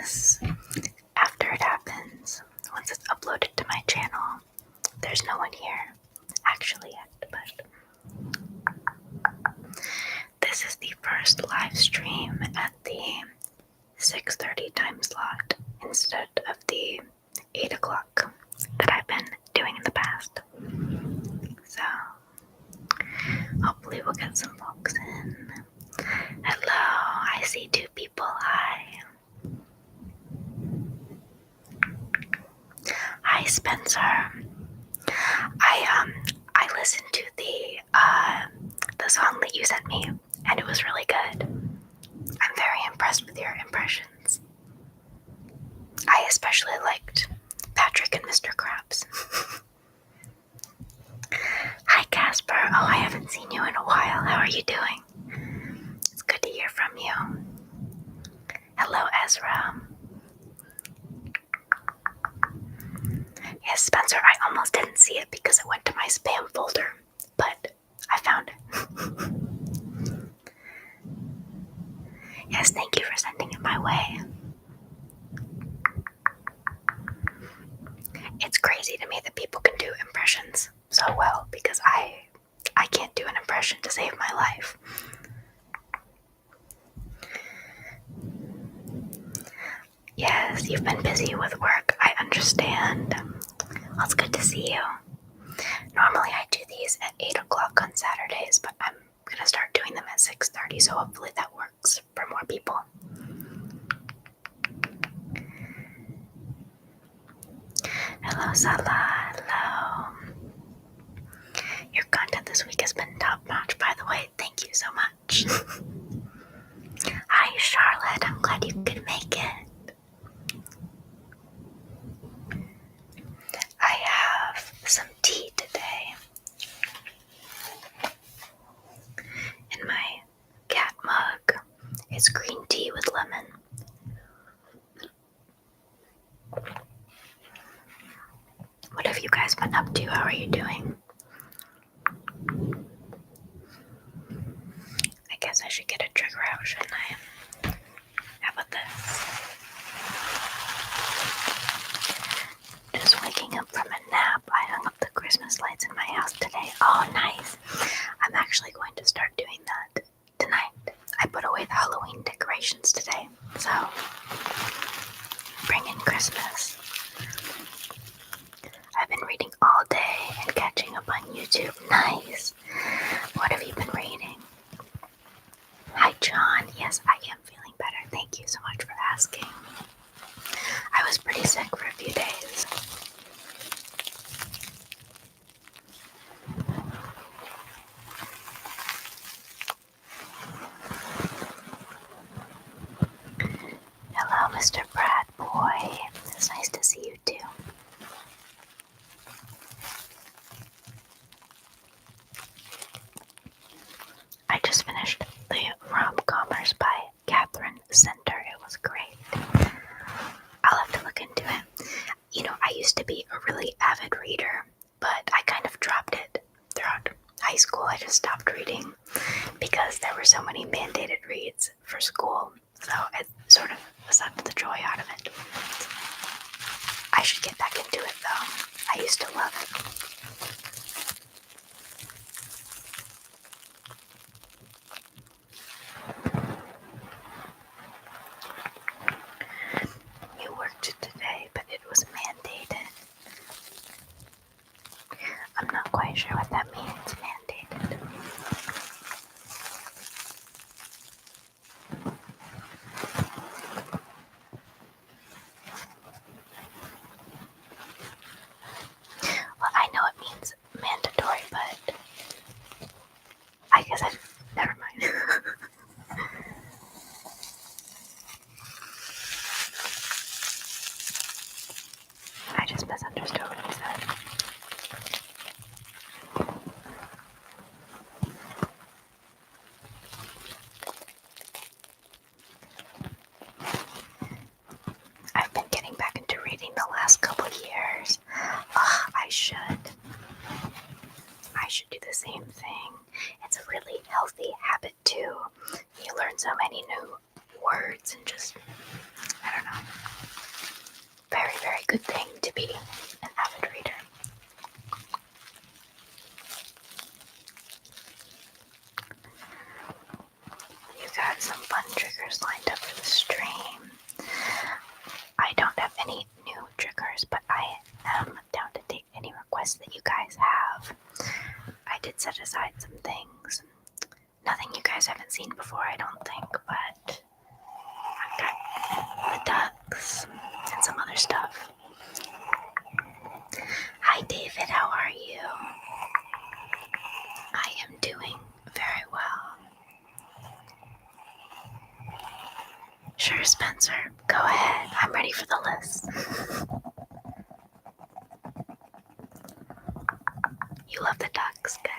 this after it happens, once it's uploaded to my channel. There's no one here actually yet, but this is the first live stream at the 6:30 time slot instead of the 8 o'clock that I've been doing in the past. So hopefully we'll get some folks in. Hello, I see 2 people. Hi. Hi, Spencer. I listened to the song that you sent me, and it was really good. I'm very impressed with your impressions. I especially liked Patrick and Mr. Krabs. Hi, Casper. Oh, I haven't seen you in a while. How are you doing? It's good to hear from you. Hello, Ezra. Yes, Spencer, I almost didn't see it because it went to my spam folder, but I found it. Yes, thank you for sending it my way. It's crazy to me that people can do impressions so well because I can't do an impression to save my life. Yes, you've been busy with work. I understand. Well, it's good to see you. Normally I do these at 8 o'clock on Saturdays, but I'm going to start doing them at 6:30, so hopefully that works for more people. Hello, Salah. Hello. Your content this week has been top-notch, by the way. Thank you so much. Hi, Charlotte. I'm glad you could make it. I have some tea today in my cat mug. It's green tea with lemon. What have you guys been up to? How are you doing? I guess I should get a trigger out, shouldn't I? How about this? Just waking up from a nap. I hung up the Christmas lights in my house today. Oh, nice. I'm actually going to start doing that tonight. I put away the Halloween decorations today, so bring in Christmas. I've been reading all day and catching up on YouTube. Nice. What have you been reading? Hi, John. Yes, I am feeling better. Thank you so much for asking. I was pretty sick for a few days. Hello, Mr. Brad Boy. It's nice to see you too. I just finished the Rom-Comers by Catherine Center. It was great. I'll have to look into it. You know, I used to be a really avid reader, but I kind of dropped it throughout high school. I just stopped reading because there were so many mandated reads for school, so it sort of sucked the joy out of it. I should get back into it though. I used to love it. You worked today, but it was mandated. I'm not quite sure what that means, mandated. Well, I know it means mandatory, but I guess never mind. I just misunderstood what he said. I've been getting back into reading the last couple years. I should do the same thing. It's a really healthy habit too. You learn so many new words and just, I don't know. good thing to be an avid reader. You got some fun triggers lined up for the stream. I don't have any new triggers, but I am down to take any requests that you guys have. I did set aside some things. Nothing you guys haven't seen before, I don't think, but I've got the ducks and some other stuff. Hi David, how are you? I am doing very well. Sure, Spencer, go ahead. I'm ready for the list. You love the ducks, good.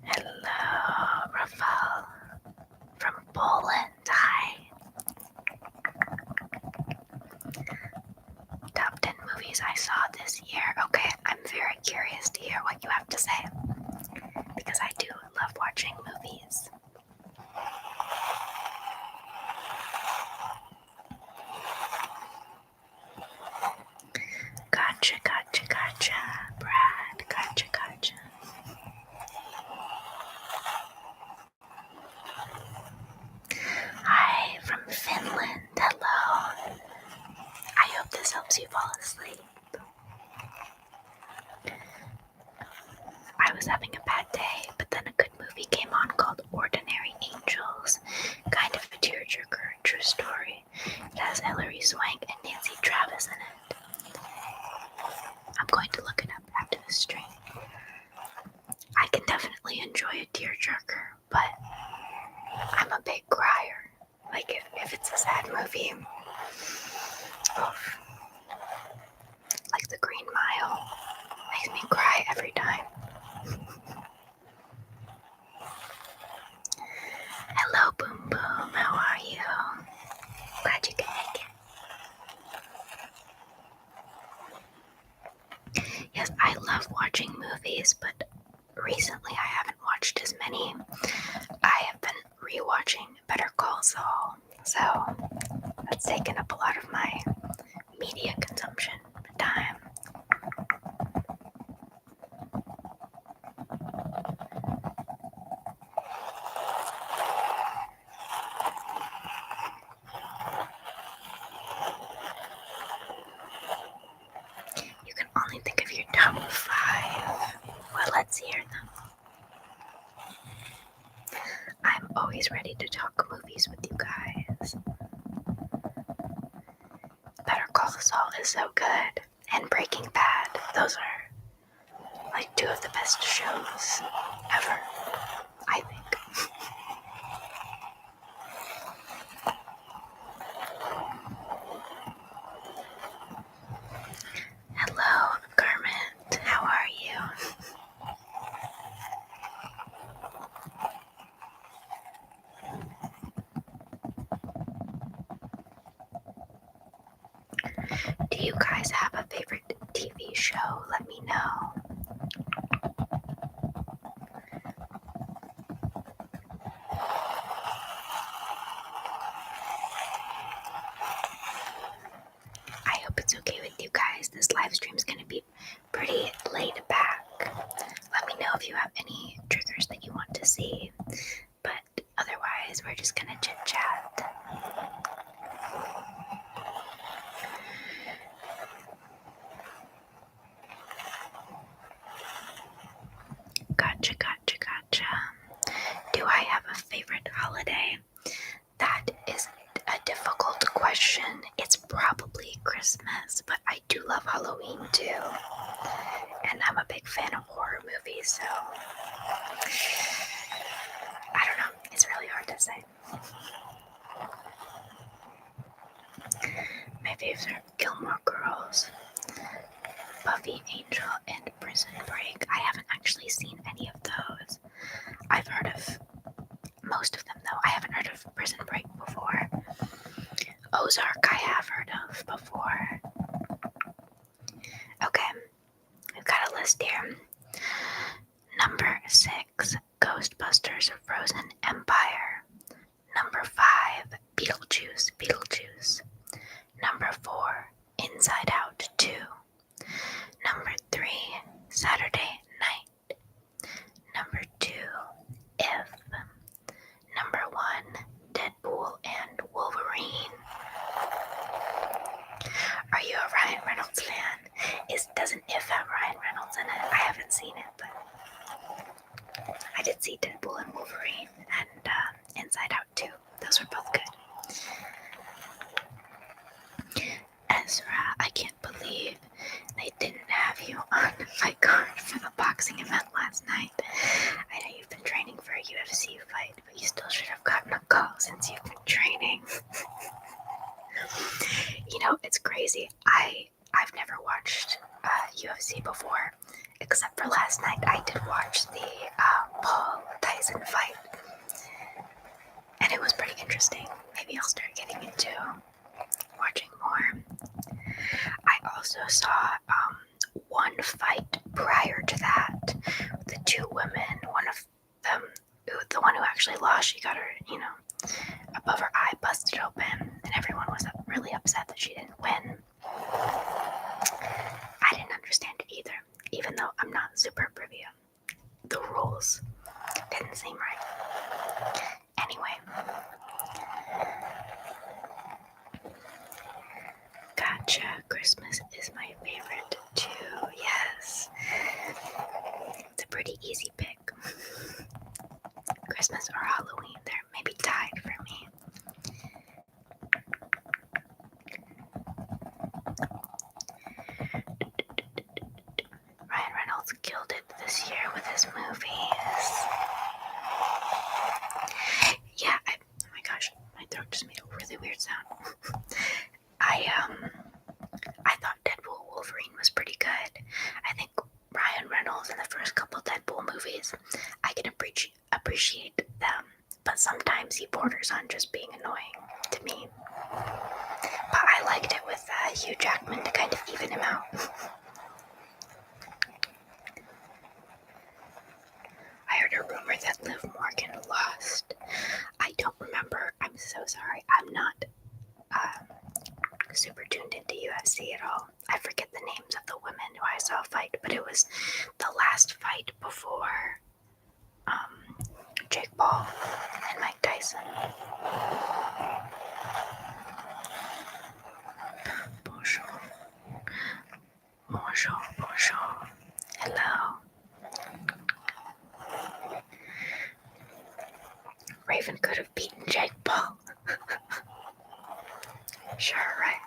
Hello, Rafael from Poland. Hi. Top 10 movies I saw this year. Okay, I'm very curious to hear what you have to say, because I do love watching movies. Gotcha, Brad. Gotcha. Hi, from Finland. Hello. I hope this helps you fall asleep. I was having a bad day, but then a good movie came on called Ordinary Angels. Kind of a tearjerker, true story. It has Hilary Swank and Nancy Travis in it. I'm going to look it up after the stream. I can definitely enjoy a tearjerker, but I'm a big crier. Like if it's a sad movie, oof. Like The Green Mile makes me cry every time. Hello, Boom Boom. How are you? Glad you can make it. Yes, I love watching movies, but recently I haven't watched as many. I have been rewatching Better Call Saul, so that's taken up a lot of my media consumption time. You can only think of your top 5. Well, let's hear them. I'm always ready to talk movies with you guys. Better Call Saul is so good, and Breaking Bad. Those are like 2 of the best shows ever, I think. Hello, Kermit. How are you? Do you guys have a favorite TV show? Let me know. I hope it's okay with you guys. This live stream is going to be pretty laid back. Let me know if you have any triggers that you want to see. But otherwise, we're just going to chit chat. Gotcha. Do I have a favorite holiday? That is a difficult question. It's probably Christmas, but I do love Halloween too. And I'm a big fan of horror movies, so I don't know. It's really hard to say. My faves are Gilmore Girls, Buffy, Angel, and Prison Break. I haven't actually seen any of those. I've heard of most of them, though. I haven't heard of Prison Break before. Ozark I have heard of before. Okay, we've got a list here. Number 6, Ghostbusters Frozen Empire. Number 5, Beetlejuice. Number 4, Inside Out 2. Number 3, Saturday Night. Number 2, If. Number 1, Deadpool and Wolverine. Are you a Ryan Reynolds fan? Doesn't If have Ryan Reynolds in it? I haven't seen it, but I did see Deadpool and Wolverine and Inside Out 2. Those were both good. Ezra, I can't believe they didn't have you on fight card for the boxing event last night. I know you've been training for a UFC fight, but you still should have gotten a call since you've been training. You know, it's crazy. I've never watched UFC before, except for last night. I did watch the Paul Tyson fight, and it was pretty interesting. Maybe I'll start getting into watching more. I also saw one fight prior to that. The 2 women, one of them, the one who actually lost, she got her, above her eye busted open, and everyone was really upset that she didn't win. I didn't understand it either, even though I'm not super privy. The rules didn't seem right. Anyway. Gotcha. Christmas is my favorite too. Yes. It's a pretty easy pick. Christmas or Halloween, they're maybe tied for me. Ryan Reynolds killed it this year with his movies. Yeah, oh my gosh, my throat just made a really weird sound. I thought Deadpool Wolverine was pretty good. I think Ryan Reynolds in the first couple Deadpool movies, I can appreciate them, but sometimes he borders on just being annoying to me. But I liked it with Hugh Jackman to kind of even him out. I heard a rumor that Liv Morgan lost. I don't remember. I'm so sorry. I'm not super tuned into UFC at all. I forget the names of the women who I saw fight, but it was the last fight before Jake Paul and Mike Tyson. Bonjour. Hello. Raven could have beaten Jake Paul. Sure, right?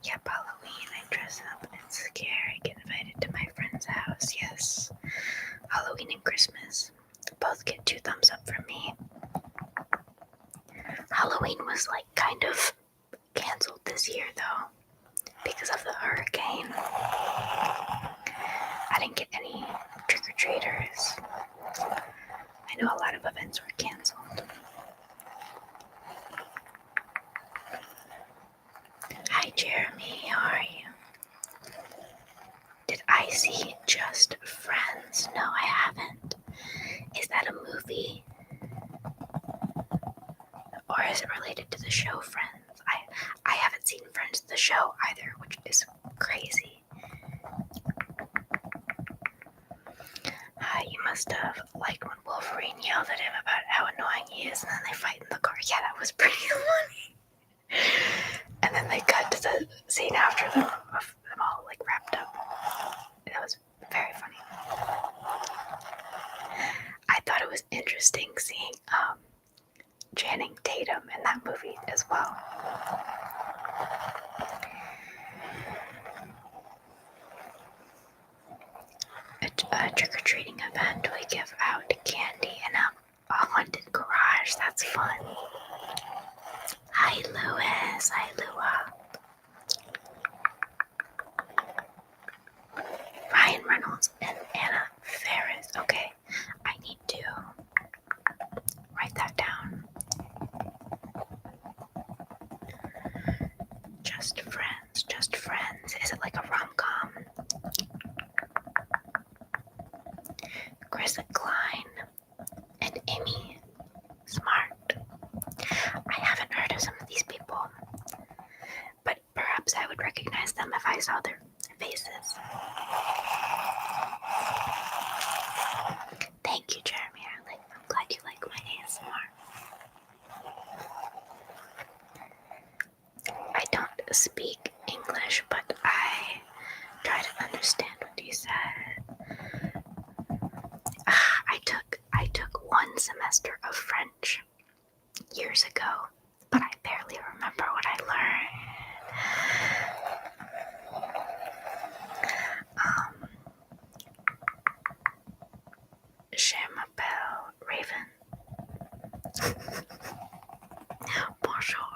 Yep, Halloween, I dress up and scare. I get invited to my friend's house, yes. Halloween and Christmas both get 2 thumbs up from me. Halloween was kind of canceled this year though, because of the hurricane. I didn't get any trick-or-treaters. I know a lot of events were canceled. Hi Jeremy, how are you? Did I see Just Friends? No, I haven't. Is that a movie? Or is it related to the show Friends? I haven't seen Friends the show either, which is crazy. You must have liked when Wolverine yelled at him about how annoying he is, and then they fight in the car. Yeah, that was pretty funny. And then they cut to the scene after them of them all wrapped up. That was very funny. I thought it was interesting seeing Channing Tatum in that movie as well. A trick-or-treating event, we give out candy in a haunted garage. That's fun. Hi Lewis, hi Lua. Ryan Reynolds and Anna Faris. Okay, I need to Chris Klein, and Amy Smart. I haven't heard of some of these people, but perhaps I would recognize them if I saw their faces. Thank you, Jeremy. I'm glad you like my ASMR. I don't speak English, but I try to understand what you said. I took one semester of French years ago, but I barely remember what I learned. Je m'appelle Raven. Bonjour.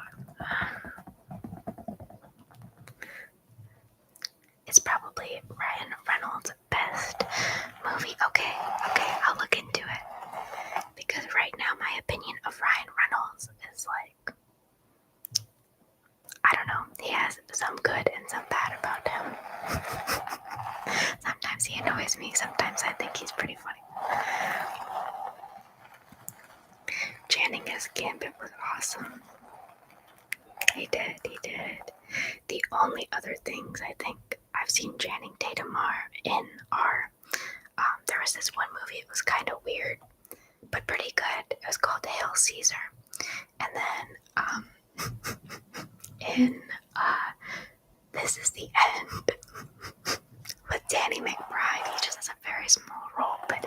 It's probably Ryan Reynolds' best movie. Okay, I'll look into it. Because right now my opinion of Ryan Reynolds is like, I don't know, he has some good and some bad about him. Sometimes he annoys me, sometimes I think he's pretty funny. Janning's Gambit was awesome. He did. The only other things I think I've seen Channing Tatum in are, there was this one movie, it was kind of weird, but pretty good. It was called Hail Caesar. And then, in This Is the End, with Danny McBride, he just has a very small role, but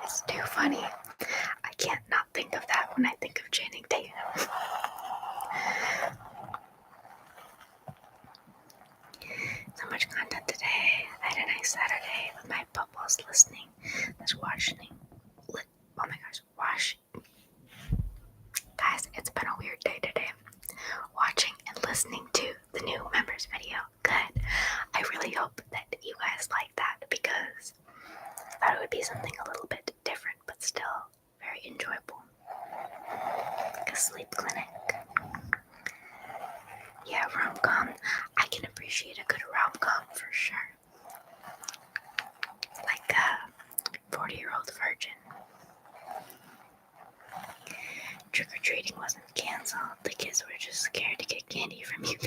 it's too funny. I can't not think of that when I think of Channing Tatum. So much content today. I had a nice Saturday with my bubbles listening. Oh my gosh, guys, it's been a weird day today. Watching and listening to the new members video. Good. I really hope that you guys like that because I thought it would be something a little bit different, but still very enjoyable. Like a sleep clinic. Yeah, rom-com. I can appreciate a good rom-com for sure. Like a 40-Year-Old Virgin. Trick-or-treating wasn't canceled. The kids were just scared to get candy from you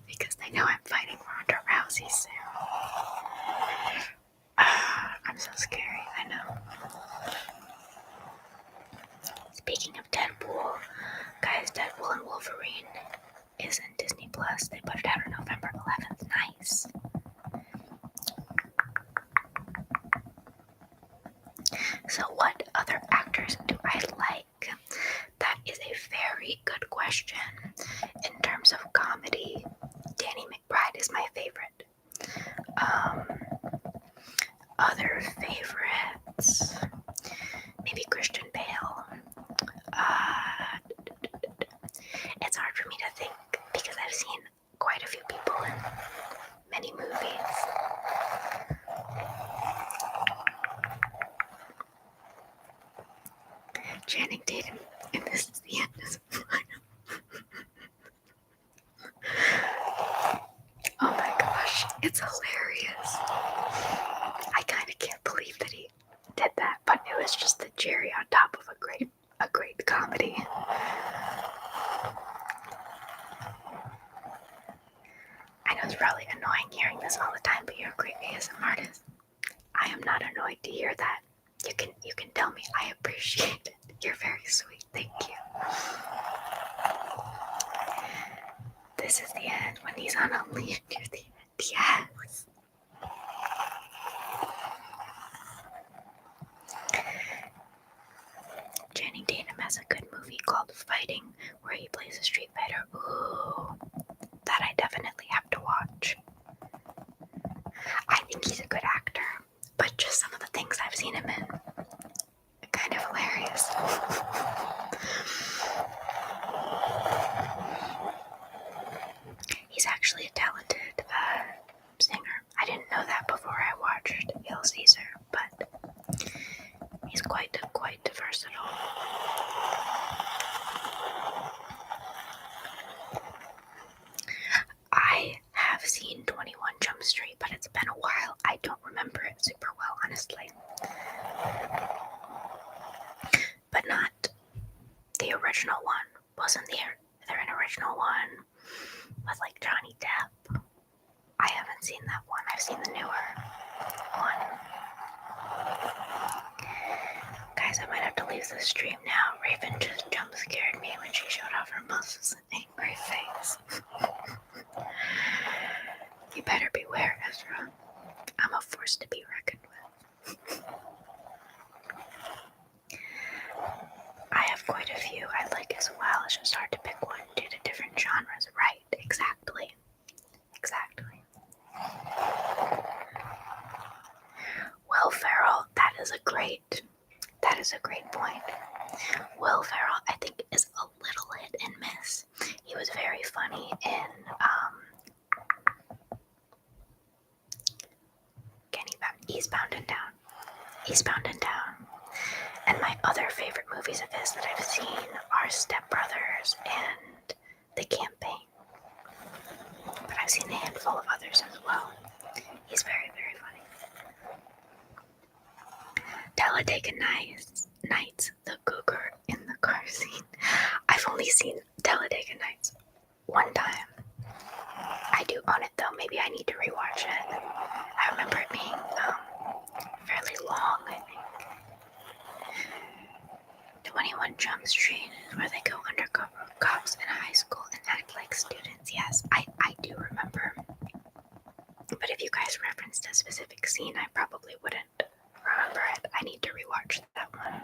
because they know I'm fighting Ronda Rousey soon. I'm so scary, I know. Speaking of Deadpool, guys, Deadpool and Wolverine is in Disney Plus. They put it out on November 11th. Nice. So what other actors do I like? That is a very good question. In terms of comedy, Danny McBride is my favorite. Other favorites, maybe Christian Bale. It's hard for me to think because I've seen quite a few people in many movies. Channing Tatum in This Is the End is oh my gosh, it's hilarious. I kind of can't believe that he did that, but it was just the cherry on top of a great comedy. I know it's probably annoying hearing this all the time, but you're a great ASMR artist. I am not annoyed to hear that. You can tell me. I appreciate it. You're very sweet. Thank you. This is the end. When he's on a leash near the end. Yes. Channing Tatum has a good movie called Fighting, where he plays a street fighter. Ooh, that I definitely have to watch. I think he's a good actor, but just some of the things I've seen him in, kind of hilarious. He's actually a talented singer. I didn't know that before I watched Hail Caesar, but he's quite versatile. I have seen 21 Jump Street, but it's been a while. I don't remember it super honestly. But not the original one. Wasn't there an original one with like Johnny Depp? I haven't seen that one. I've seen the newer one. Guys, I might have to leave the stream now. Raven just jump scared me when she showed off her muscles and angry face. You better beware, Ezra. I'm a force to be reckoned with. I have quite a few I like as well. It's just hard to pick one due to different genres. Right, exactly. Will Ferrell, that is a great point. Will Ferrell, I think, is a little hit and miss. He was very funny in Eastbound and Down. And my other favorite movies of his that I've seen are Step Brothers and The Campaign. But I've seen a handful of others as well. He's very, very funny. Talladega Nights, the cougar in the car scene. I've only seen Talladega Nights one time. I do own it though. Maybe I need to rewatch it. I remember it being fairly long, I think. 21 Jump Street is where they go undercover cops in high school and act like students. Yes, I do remember. But if you guys referenced a specific scene, I probably wouldn't remember it. I need to rewatch that one.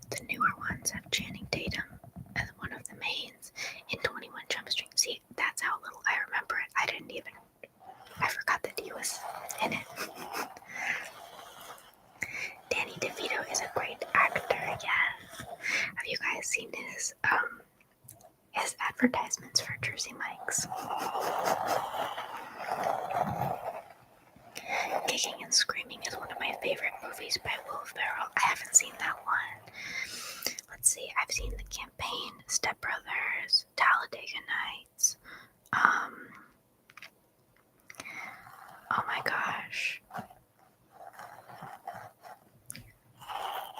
The newer ones have Channing Tatum as one of the mains in 21 Jump Street. See, that's how little I remember it. I forgot that he was in it. Danny DeVito is a great actor, yes. Have you guys seen his advertisements for Jersey Mike's? Kicking and Screaming is one of my favorite movies by Will Ferrell. I haven't seen that one. Let's see, I've seen The Campaign, Step Brothers, Talladega Nights. Oh my gosh.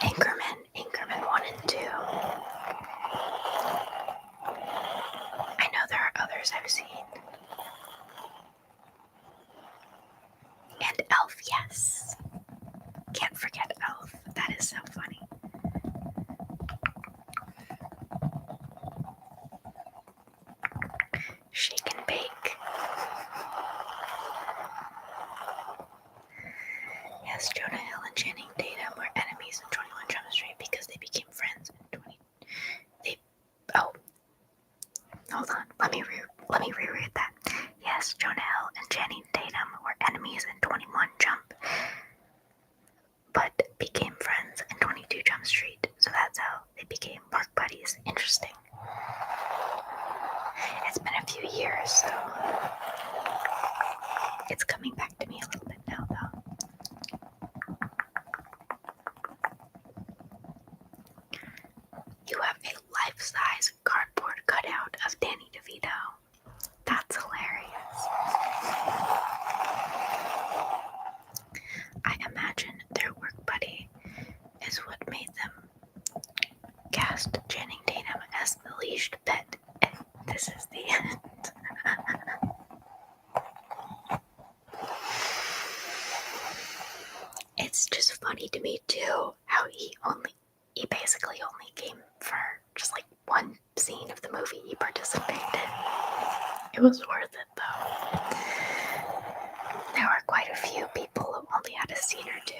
Anchorman 1 and 2. I know there are others I've seen. And Elf, yes. Can't forget Elf. That is so funny. Shake and Bake. Yes, Jonah Hill and Channing Tatum were enemies in 21 Jump Street because they became friends in hold on. Let me reread that. Yes, Jonah Hill and Channing Tatum were enemies in 21 Jump, but became friends in 22 Jump Street. So that's how they became work buddies. Interesting. It's been a few years, so it's coming back to me a little bit now, though. You have a life-size cardboard cutout of Danny DeVito. That's hilarious. I imagine their work buddy is what made them cast Channing Tatum as the leashed pet, and this is the end. It's just funny to me too how he basically only came for just like one scene of the movie he participated in. It was worth it though. There were quite a few people who only had a scene or two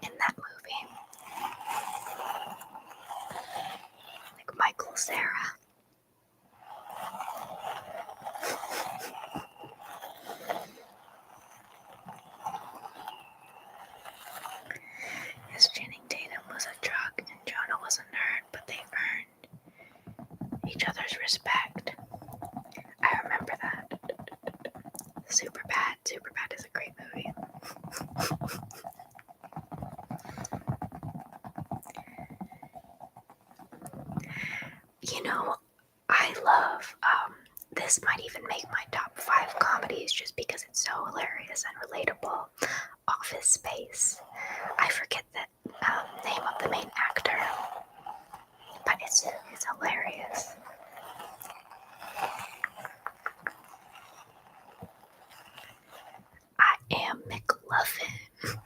in that movie. Like Michael Cera. Yes, Channing Tatum was a jock and Jonah was a nerd, but they earned each other's respect. I remember that. Superbad is a great movie. You know, I I love, this might even make my top 5 comedies just because it's so hilarious and relatable. Office Space. I forget the name of the main actor, but it's hilarious. I am McLovin.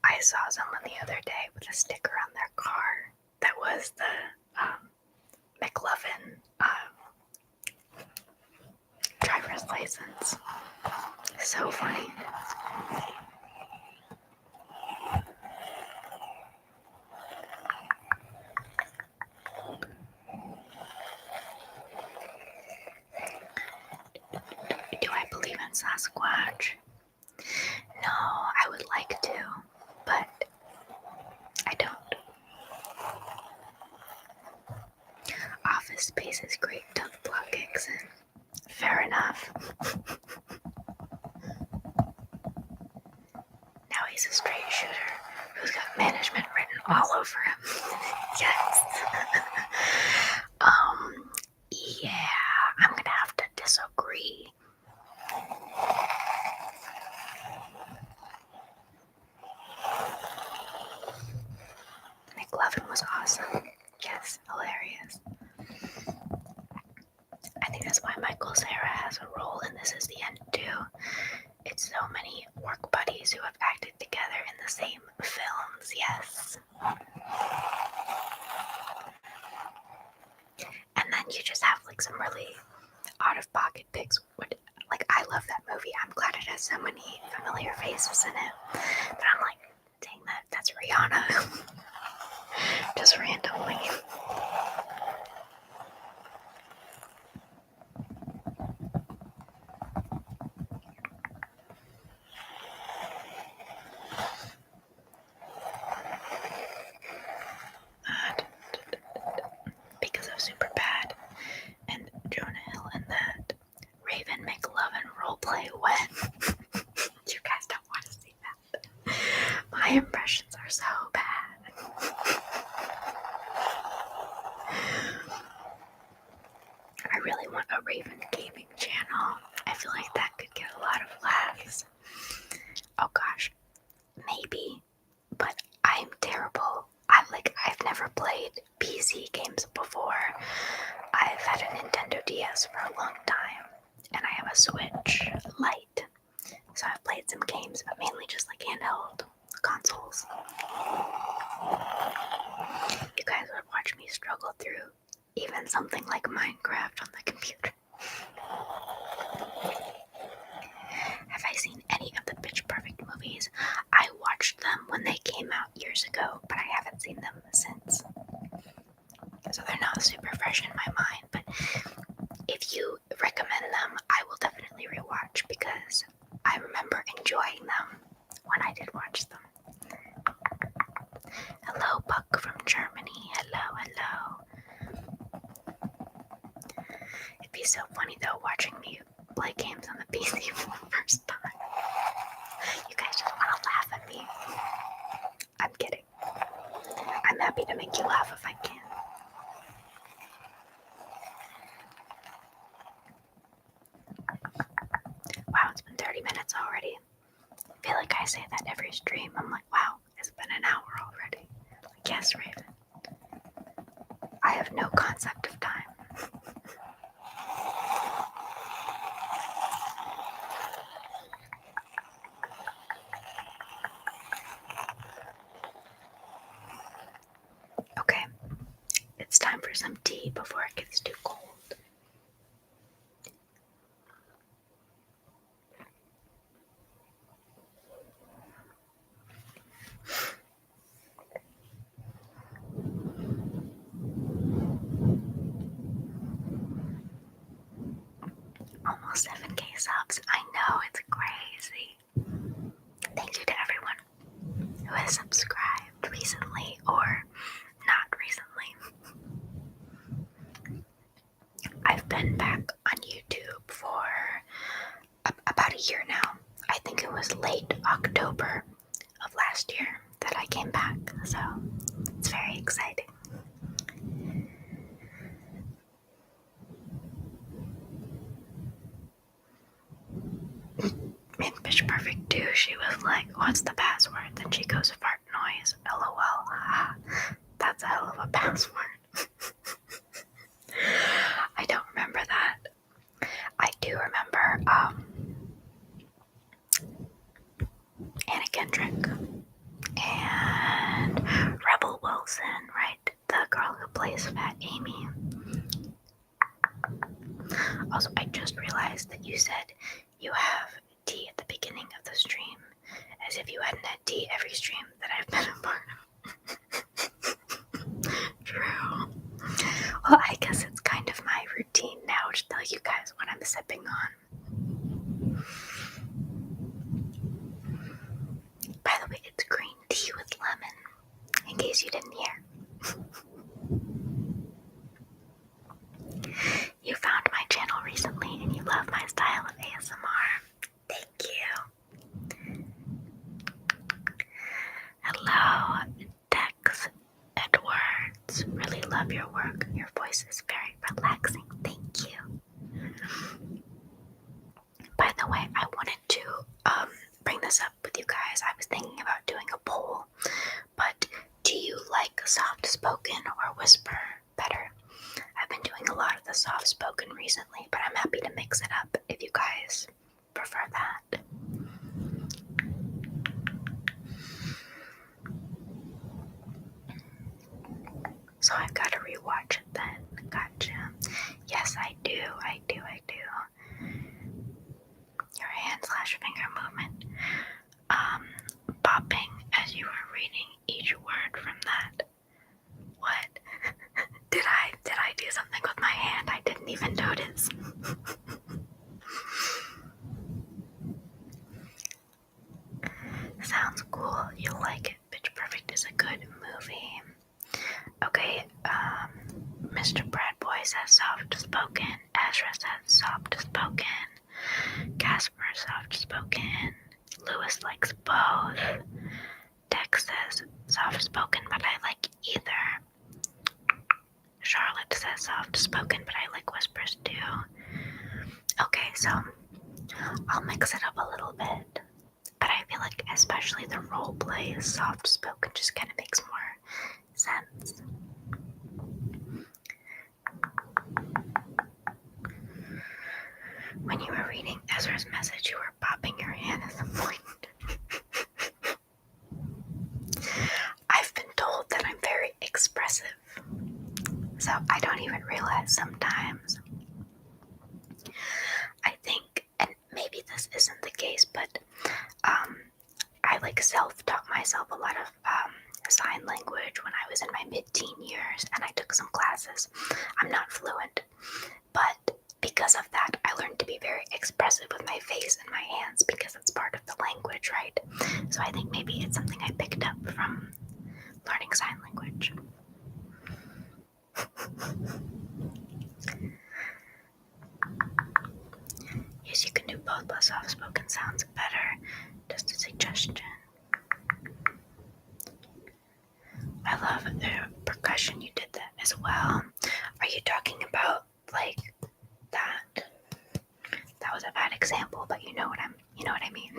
I saw someone the other day with a sticker on their car that was the McLovin driver's license. So funny. Do I believe in Sasquatch? No, I would like to, but I don't. Office Space is great, tough block kicks in. Fair enough. Now he's a straight shooter who's got management written all over him. Yes. Yeah, I'm gonna have to disagree. McLovin was awesome. Yes, hilarious. I think that's why Michael Cera has a role in This Is the End too. It's so many work buddies who have acted together in the same films, yes. And then you just have like some really out-of-pocket picks. Like, I love that movie. I'm glad it has so many familiar faces in it. But I'm like, dang, that's Rihanna. Just randomly. Because of Superbad and Jonah Hill and that Raven McLovin roleplay when you guys don't want to see that. My impressions are so bad. I really want a Raven gaming channel. I feel like that could get a lot of laughs. Oh gosh, maybe, but I'm terrible. I've never played PC games before. I've had a Nintendo DS for a long time, and I have a Switch Lite. So I've played some games, but mainly just like handheld consoles. You guys would watch me struggle through even something like Minecraft on the computer. Have I seen any of the Pitch Perfect movies? I watched them when they came out years ago, but I haven't seen them since. So they're not super fresh in my mind, but if you recommend them, I will definitely rewatch because I remember enjoying them when I did watch them. Hello, Buck from Germany. Hello. It'd be so funny though watching me play games on the PC for the first time. You guys just want to laugh at me. I'm kidding. I'm happy to make you laugh if I can. Wow, it's been 30 minutes already. I feel like I say that every stream. I'm like, wow, it's been an hour already. Like, yes, Raven. I have no concept of time. Okay, it's time for some tea before it gets too cold. Almost 7K subs. I know, it's crazy. Thank you to everyone who has subscribed recently or not recently. I've been back on YouTube for about a year now. I think it was late October of last year that I came back. so it's very exciting. In Pitch Perfect 2, she was like, what's the password? Then she goes, fart noise, LOL. That's a hell of a password. I don't remember that. I do remember Anna Kendrick and Rebel Wilson, right? The girl who plays Fat Amy. Also, I just realized that you said you have tea at the beginning of the stream, as if you hadn't had tea every stream that I've been a part of. True. Well, I guess it's kind of my routine now to tell you guys what I'm sipping on. By the way, it's green tea with lemon, in case you didn't hear. You found my channel recently and you love my style of ASMR. Thank you. Hello, Dex Edwards. Really love your work. Your voice is very relaxing. Thank you. By the way, I wanted to bring this up with you guys. I was thinking about doing a poll, but do you like soft spoken or whisper better? I've been doing a lot of the soft spoken recently, but I'm happy to mix it up if you guys prefer that. So I've got to rewatch it then. Gotcha. Yes, I do. Your hand/finger movement. Bopping as you were reading each word from that. What? Did I do something with my hand? I didn't even notice. Sounds cool. You'll like it. Pitch Perfect is a good movie. Okay, Mr. Bradboy says soft spoken. Ezra says soft spoken. Casper soft spoken. Lewis likes both. Dex says soft spoken, but I like either. Charlotte says soft spoken, but I like whispers too. Okay, so I'll mix it up a little bit, but I feel like especially the role play is soft spoken, just kind of makes more sense. When you were reading Ezra's message, you were popping your hand at some point. I've been told that I'm very expressive, so I don't even realize sometimes. I think, and maybe this isn't the case, but I like self-taught myself a lot of sign language when I was in my mid-teen years, and I took some classes. I'm not fluent, but because of that, I learned to be very expressive with my face and my hands because it's part of the language, right? So I think maybe it's something I picked up from learning sign language. Yes, you can do both, but soft-spoken sounds better. Just a suggestion. I love the percussion you did that as well. Are you talking about like that? That was a bad example, but you know what I mean.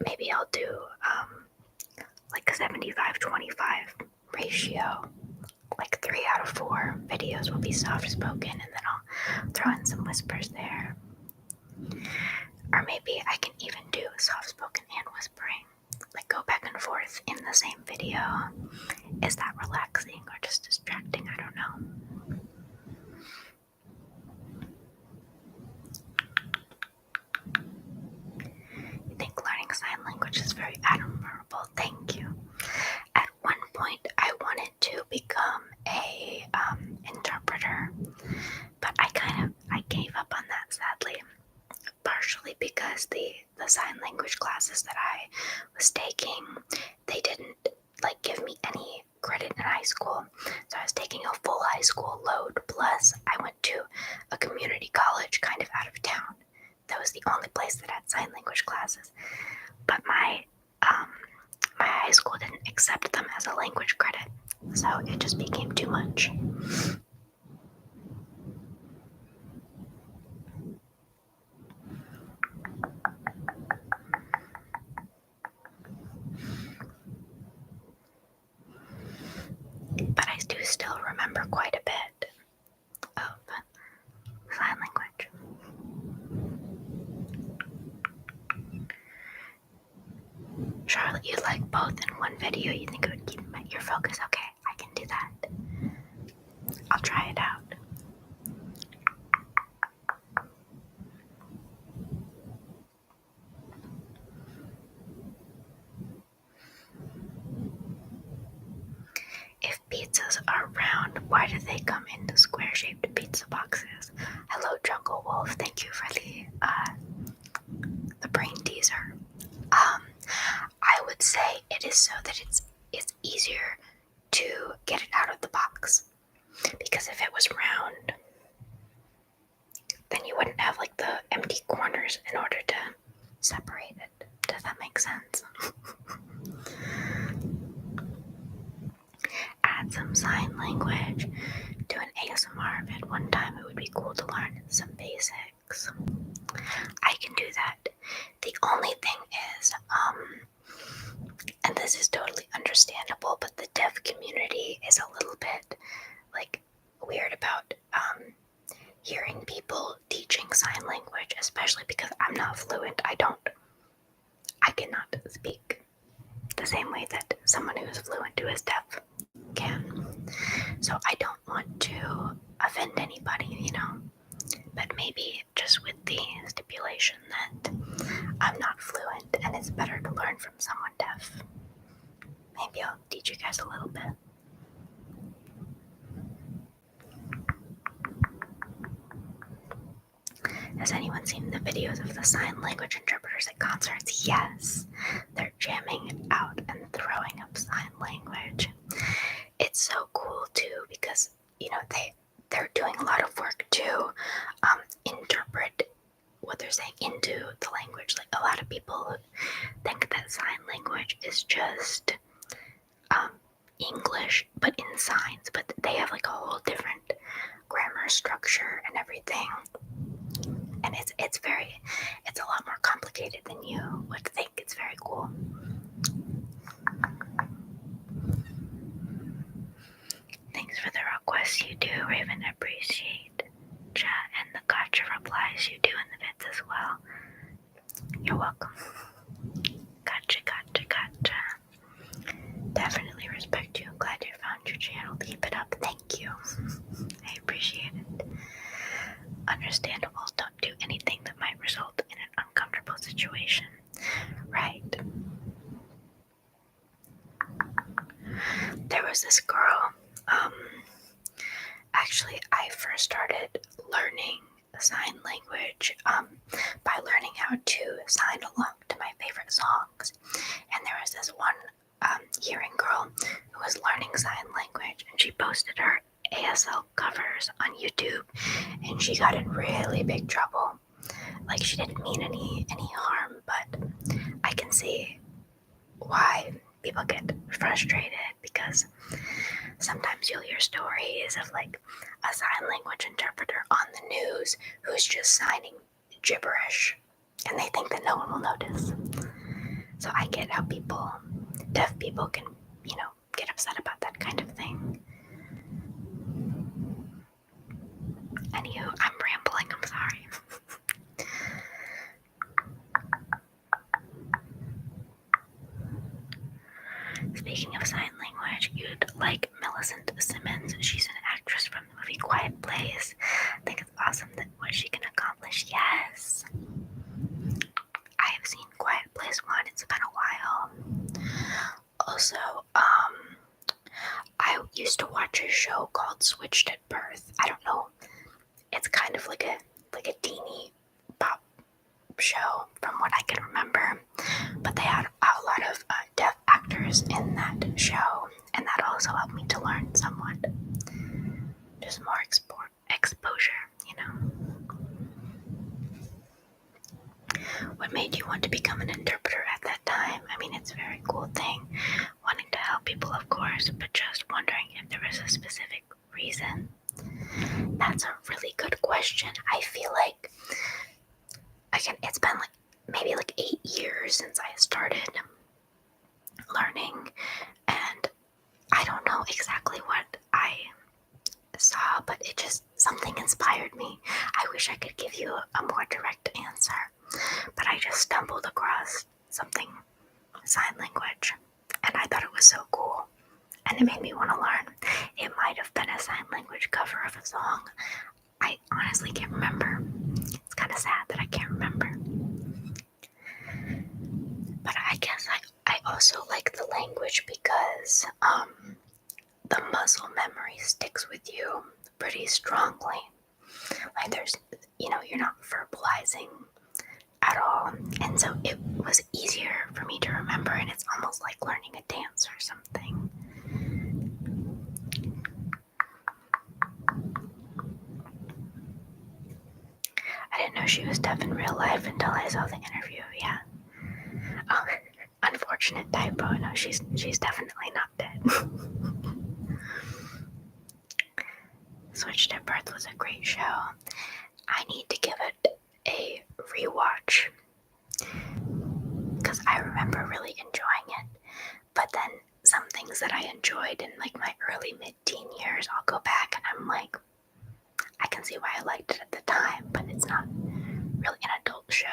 Maybe I'll do like a 75-25 ratio. Like 3 out of 4 videos will be soft spoken, and then I'll throw in some whispers there. Or maybe I can even do soft spoken and whispering, like go back and forth in the same video. Is that relaxing or just distracting? I don't know. You think learning sign language is very admirable. Thank you. At one point, I wanted to become a interpreter, but I gave up on that, sadly. Partially because the sign language classes that I was taking, they didn't like give me any credit in high school. So I was taking a full high school load, plus I went to a community college kind of out of town. That was the only place that had sign language classes. was a language credit, so it just became too much. But I do still remember quite a bit of sign language. Charlotte, you like both in one video? You think it would keep your focus? Okay, I can do that. I'll try it out. If pizzas are round, why do they come in the square-shaped pizza boxes? Hello, Jungle Wolf. Thank you for the brain teaser. I would say it is so that it's easier to get it out of the box. Because if it was round, then you wouldn't have like the empty corners in order to separate it. Does that make sense? Add some sign language to an ASMR vid one time. It would be cool to learn some basics. I can do that. The only thing is, and this is totally understandable, but the deaf community is a little bit like weird about hearing people teaching sign language, especially because I'm not fluent. I cannot speak the same way that someone who is fluent who is deaf can. So I don't want to offend anybody, but maybe just with the stipulation that I'm not fluent and it's better to learn from someone deaf. Maybe I'll teach you guys a little bit. Has anyone seen the videos of the sign language interpreters at concerts? Yes, they're jamming out and throwing up sign language. It's so cool too because they're doing a lot of work to interpret what they're saying into the language. Like a lot of people think that sign language is just English but in signs, but they have like a whole different grammar structure and everything. And it's a lot more complicated than you would think. It's very cool. Thanks for the requests you do, Raven. Appreciate chat and the gotcha replies you do in the vids as well. You're welcome. Gotcha. Definitely respect you. I'm glad you found your channel. Keep it up. Thank you. I appreciate it. Understandable. Don't do anything that might result in an uncomfortable situation. Right. There was this girl. Actually, I first started learning sign language by learning how to sign along to my favorite songs. And there was this one hearing girl who was learning sign language, and she posted her ASL covers on YouTube, and she got in really big trouble. Like, she didn't mean any harm, but I can see why people get frustrated, because sometimes you'll hear stories of like a sign language interpreter on the news who's just signing gibberish, and they think that no one will notice. So I get how deaf people can, get upset about that kind of thing. Anywho, I'm rambling, I'm sorry. Speaking of sign language, you'd like Millicent Simmons. She's an actress from the movie Quiet Place. I think it's awesome that what she can accomplish. Yes. I have seen Quiet Place 1. It's been a while. Also, I used to watch a show called Switched at Birth. I don't know. It's kind of like a teeny pop show from what I can remember. But they had a lot of deaf actors in that show, and that also helped me to learn somewhat. Just more exposure, What made you want to become an interpreter at that time? I mean, it's a very cool thing. Wanting to help people, of course. course, but just wondering if there was a specific reason. That's a really good question. I feel like, again, it's been like maybe like 8 years since I started learning, and I don't know exactly what I saw, but it just, something inspired me. I wish I could give you a more direct answer, but I just stumbled across something, sign language, and I thought it was so cool, and it made me want to learn. It might have been a sign language cover of a song. I honestly can't remember. It's kind of sad that I can't remember. But I guess I also like the language because the muscle memory sticks with you pretty strongly. Like there's, you're not verbalizing at all. And so it was easier for me to remember, and it's almost like learning a dance or something. I didn't know she was deaf in real life until I saw the interview, yeah. Oh, unfortunate typo. No, she's definitely not dead. Switched at Birth was a great show. I need to give it a rewatch because I remember really enjoying it. But then some things that I enjoyed in like my early mid-teen years, I'll go back and I'm like, I can see why I liked it at the time, but it's not really an adult show,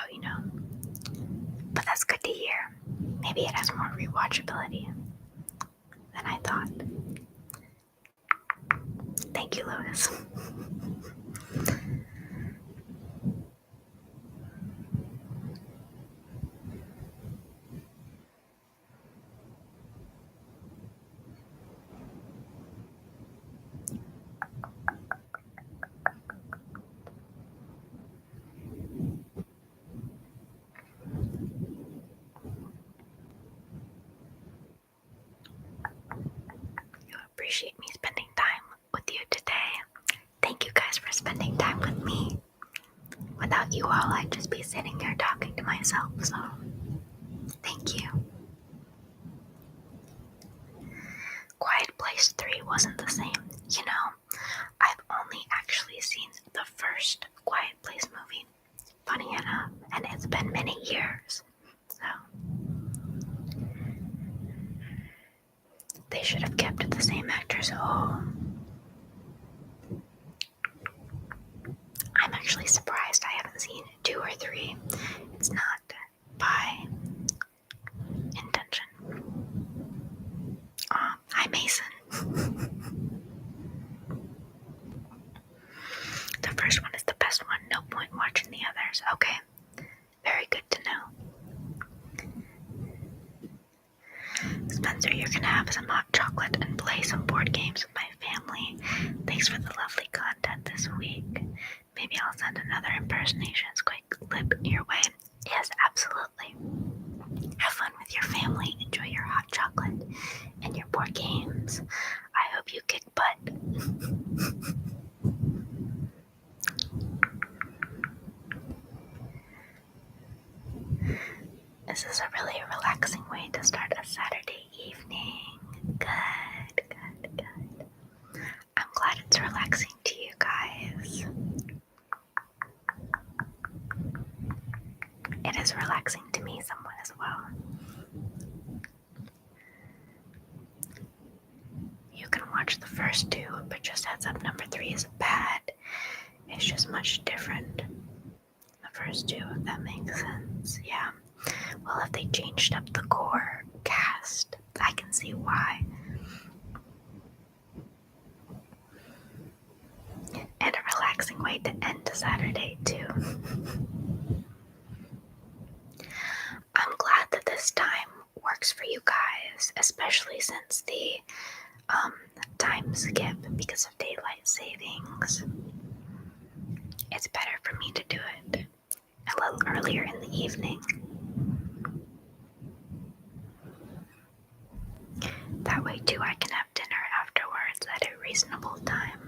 But that's good to hear. Maybe it has more rewatchability than I thought. Thank you, Lotus. You appreciate me spending time with you today. Thank you guys for spending time with me. Without you all, I'd just be sitting here talking to myself, so thank you. Quiet Place 3 wasn't the same. I've only actually seen the first Quiet Place movie, funny enough, and it's been many years, so they should have kept the same actors. Oh, I'm actually surprised I haven't seen 2 or 3. It's not by intention. Hi, Mason. The first one is the best one. No point watching the others. Okay. Very good to know. Spencer, you're gonna have some hot chocolate and play some board games with my family. Thanks for the lovely content this week. Maybe I'll send another impersonations quick clip your way. Yes, absolutely. Have fun with your family. Enjoy your hot chocolate and your board games. I hope you kick butt. This is a really relaxing way to start a Saturday evening. Good. I'm glad it's relaxing to you guys. It is relaxing to me somewhat as well. You can watch the first 2, but just heads up, number 3 is bad. It's just much different. The first 2, if that makes sense. Yeah. Well, if they changed up the core cast, I can see why. And a relaxing way to end a Saturday, too. I'm glad that this time works for you guys, especially since the time skip because of daylight savings. It's better for me to do it a little earlier in the evening. That way too I can have dinner afterwards at a reasonable time.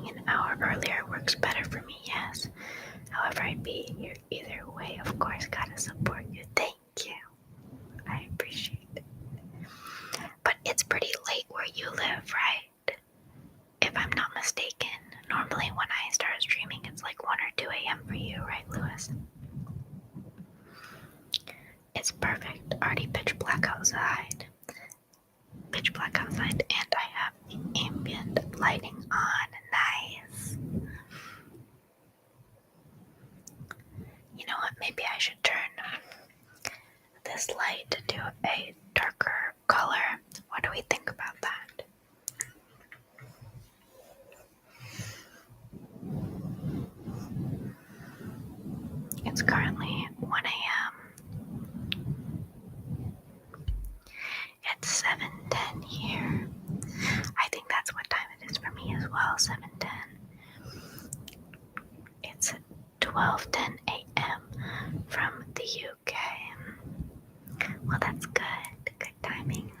being an hour earlier works better for me, yes. However, I'd be here either way. Of course, gotta support you. Thank you. I appreciate it. But it's pretty late where you live, right? If I'm not mistaken. Normally when I start streaming, it's like 1 or 2 a.m. for you, right, Lewis? It's perfect. Already pitch black outside. Pitch black outside, and I have the ambient lighting on. Nice. You know what? Maybe I should turn this light to a darker color. What do we think about that? It's currently 1 a.m. It's 7:10 here. I think that's what time it is for me as well, 7:10. It's 12:10 a.m. from the UK. Well, that's good. Good timing.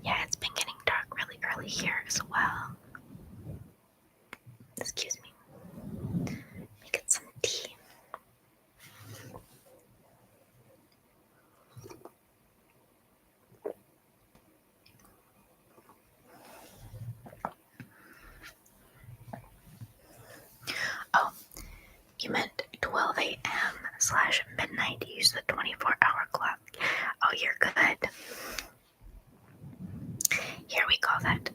Yeah, it's been getting dark really early here as well. Excuse me. Let me get some tea. Oh, you meant 12 a.m/midnight. You use the 24-hour clock. Oh, you're good. Here we call that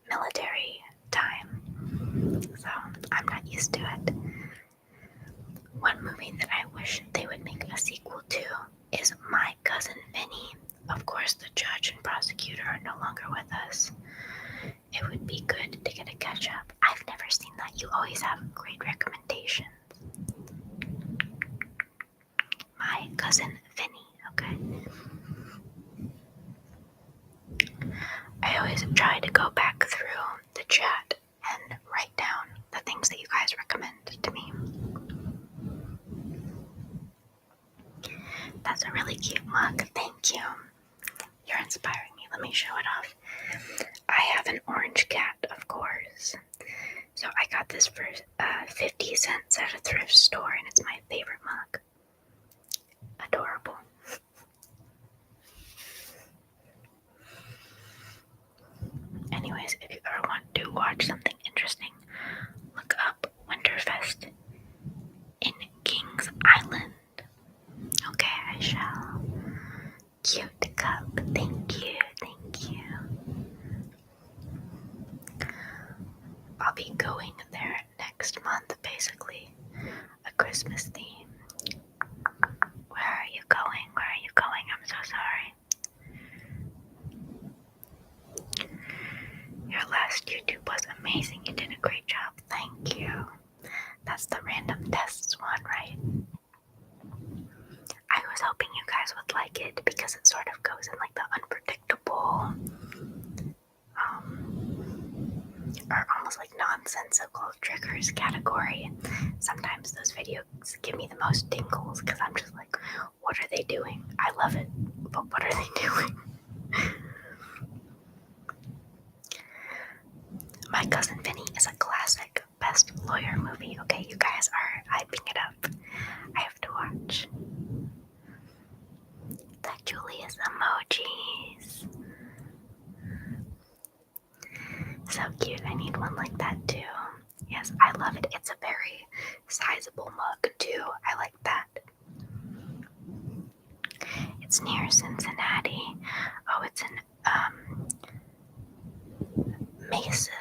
military time. So I'm not used to it. One movie that I wish they would make a sequel to is My Cousin Vinny. Of course, the judge and prosecutor are no longer with us. It would be good to get a catch up. I've never seen that. You always have great recommendations. My Cousin Vinny, okay? I always try to go back through the chat and write down the things that you guys recommend to me. That's a really cute mug. Thank you. You're inspiring me. Let me show it off. I have an orange cat, of course. So I got this for 50 cents at a thrift store, and it's my favorite mug. Adorable. Anyways, if you ever want to watch something interesting, look up Winterfest in Kings Island. Okay, I shall. Cute cup. Thank you. Thank you. I'll be going there next month, basically. A Christmas theme. Where are you going? Where are you going? I'm so sorry. Your last YouTube was amazing. You did a great job. Thank you. That's the random tests one, right? I was hoping you guys would like it because it sort of goes in like the unpredictable, or almost like nonsensical triggers category. Sometimes those videos give me the most tingles because I'm just like, what are they doing? I love it, but what are they doing? My Cousin Vinny is a classic best lawyer movie. Okay, you guys are hyping it up. I have to watch. The Julius emojis. So cute. I need one like that too. Yes, I love it. It's a very sizable mug too. I like that. It's near Cincinnati. Oh, it's in Mason,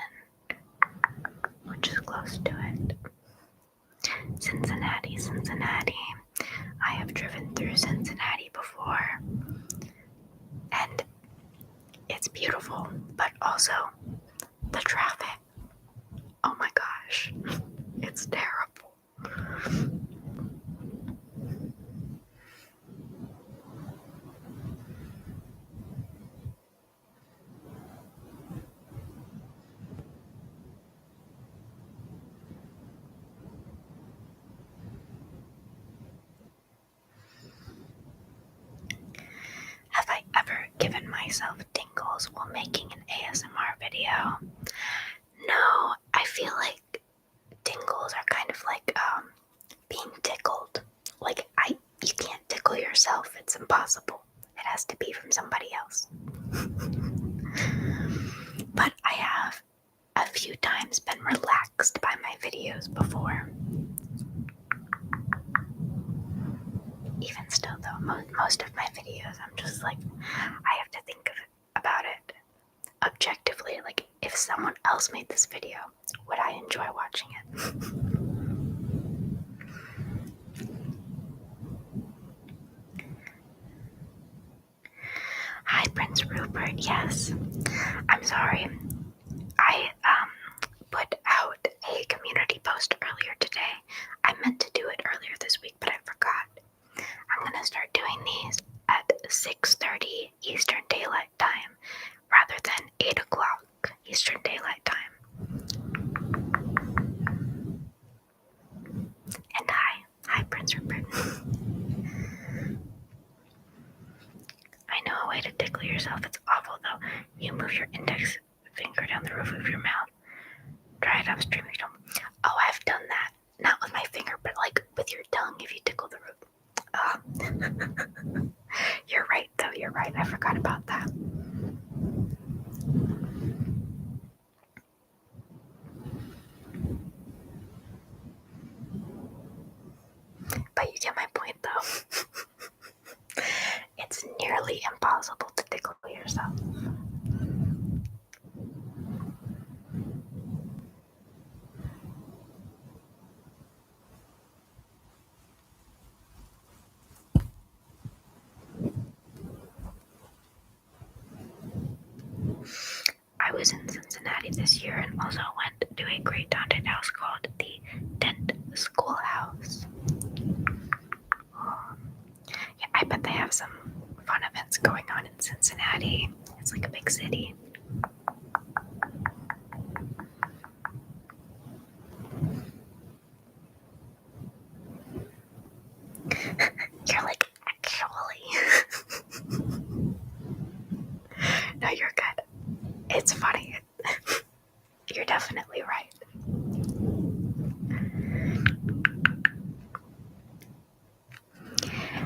which is close to it. Cincinnati, Cincinnati. I have driven through Cincinnati before, and it's beautiful, but also the traffic. Oh my gosh, it's terrible. Have I ever given myself tingles tingles while making an ASMR video? No, I feel like tingles are kind of like being tickled. Like you can't tickle yourself. It's impossible. It has to be from somebody else. But I have a few times been relaxed by my videos before. Even still though, most of my videos I'm just like, I have to think about it objectively. Like, if someone else made this video, would I enjoy watching it? Hi, Prince Rupert. Yes, I'm sorry. I put out a community post earlier today. I meant to do it earlier this week, but I forgot. I'm gonna start doing these at 6:30 Eastern Daylight Time rather than 8 o'clock Eastern Daylight Time. And hi Prince Rupert. I know a way to tickle yourself. It's awful though. You move your index finger down the roof of your mouth. Try it upstream. Oh, I've done that. Not with my finger, but like with your tongue if you tickle the roof. You're right though. You're right. I forgot about that. But you get my point though. It's nearly impossible to tickle yourself. I was in Cincinnati this year and also went to a great haunted house called the Dent Schoolhouse. Yeah, I bet they have some fun events going on in Cincinnati. It's like a big city. You're like, actually. No, you're good. It's funny. You're definitely right.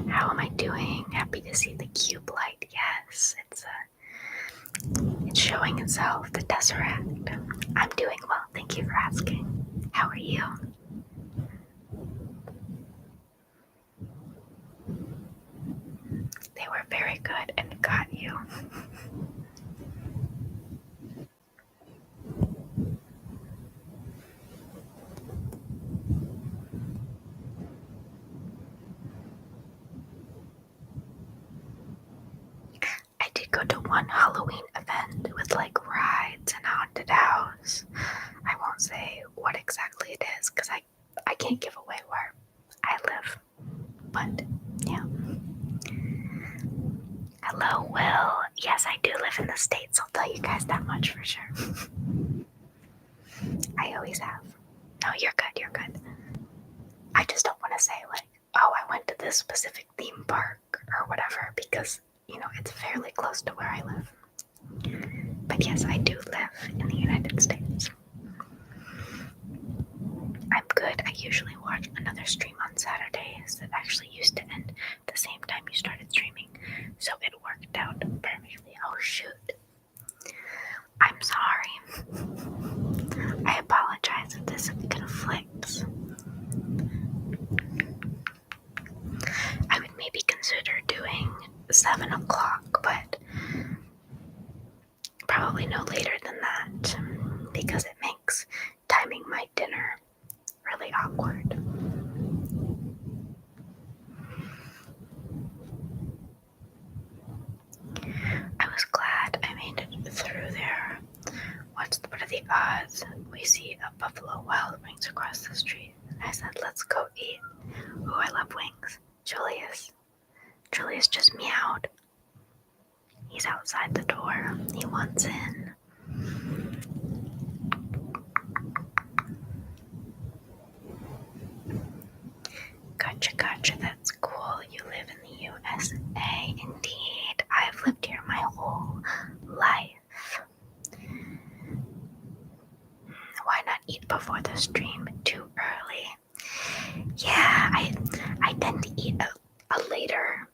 How am I doing? Happy to see the cube light. Yes, it's showing itself, the Tesseract. I'm doing well, thank you for asking. How are you? They were very good and got you. I did go to one Halloween event with like rides and haunted house. I won't say what exactly it is because I can't give away where I live. But yeah. Hello, Will. Yes, I do live in the States. I'll tell you guys that much for sure. I always have. No, you're good. You're good. I just don't want to say like, oh, I went to this specific theme park or whatever because, you know, it's fairly close to where I live. But yes, I do live in the United States. I'm good. I usually watch another stream on Saturdays that actually used to end the same time you started streaming. So it worked out perfectly. Oh, shoot. I'm sorry. I apologize if this conflicts. I would maybe consider doing 7 o'clock, but probably no later than that because it makes timing my dinner really awkward. I was glad I made it through there. What are the odds we see a Buffalo Wild Wings across the street? I said, let's go eat. Oh, I love wings. Julius just meowed. He's outside the door. He wants in. Gotcha. That's cool. You live in the USA. Indeed. I've lived here my whole life. the stream too early. Yeah, I tend to eat a later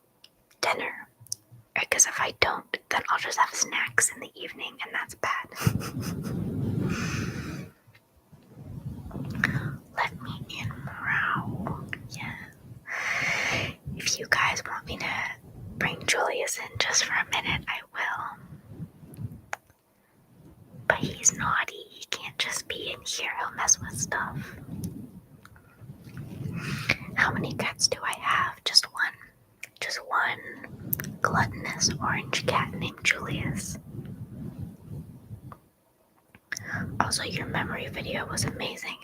dinner, because if I don't, then I'll just have snacks in the evening, and that's bad. Let me in, Morale. Yeah. If you guys want me to bring Julius in just for a minute, I will. But he's naughty. He can't just be in here. He'll mess with stuff. How many cats do I have? Just one. Just one gluttonous orange cat named Julius. Also, your memory video was amazing,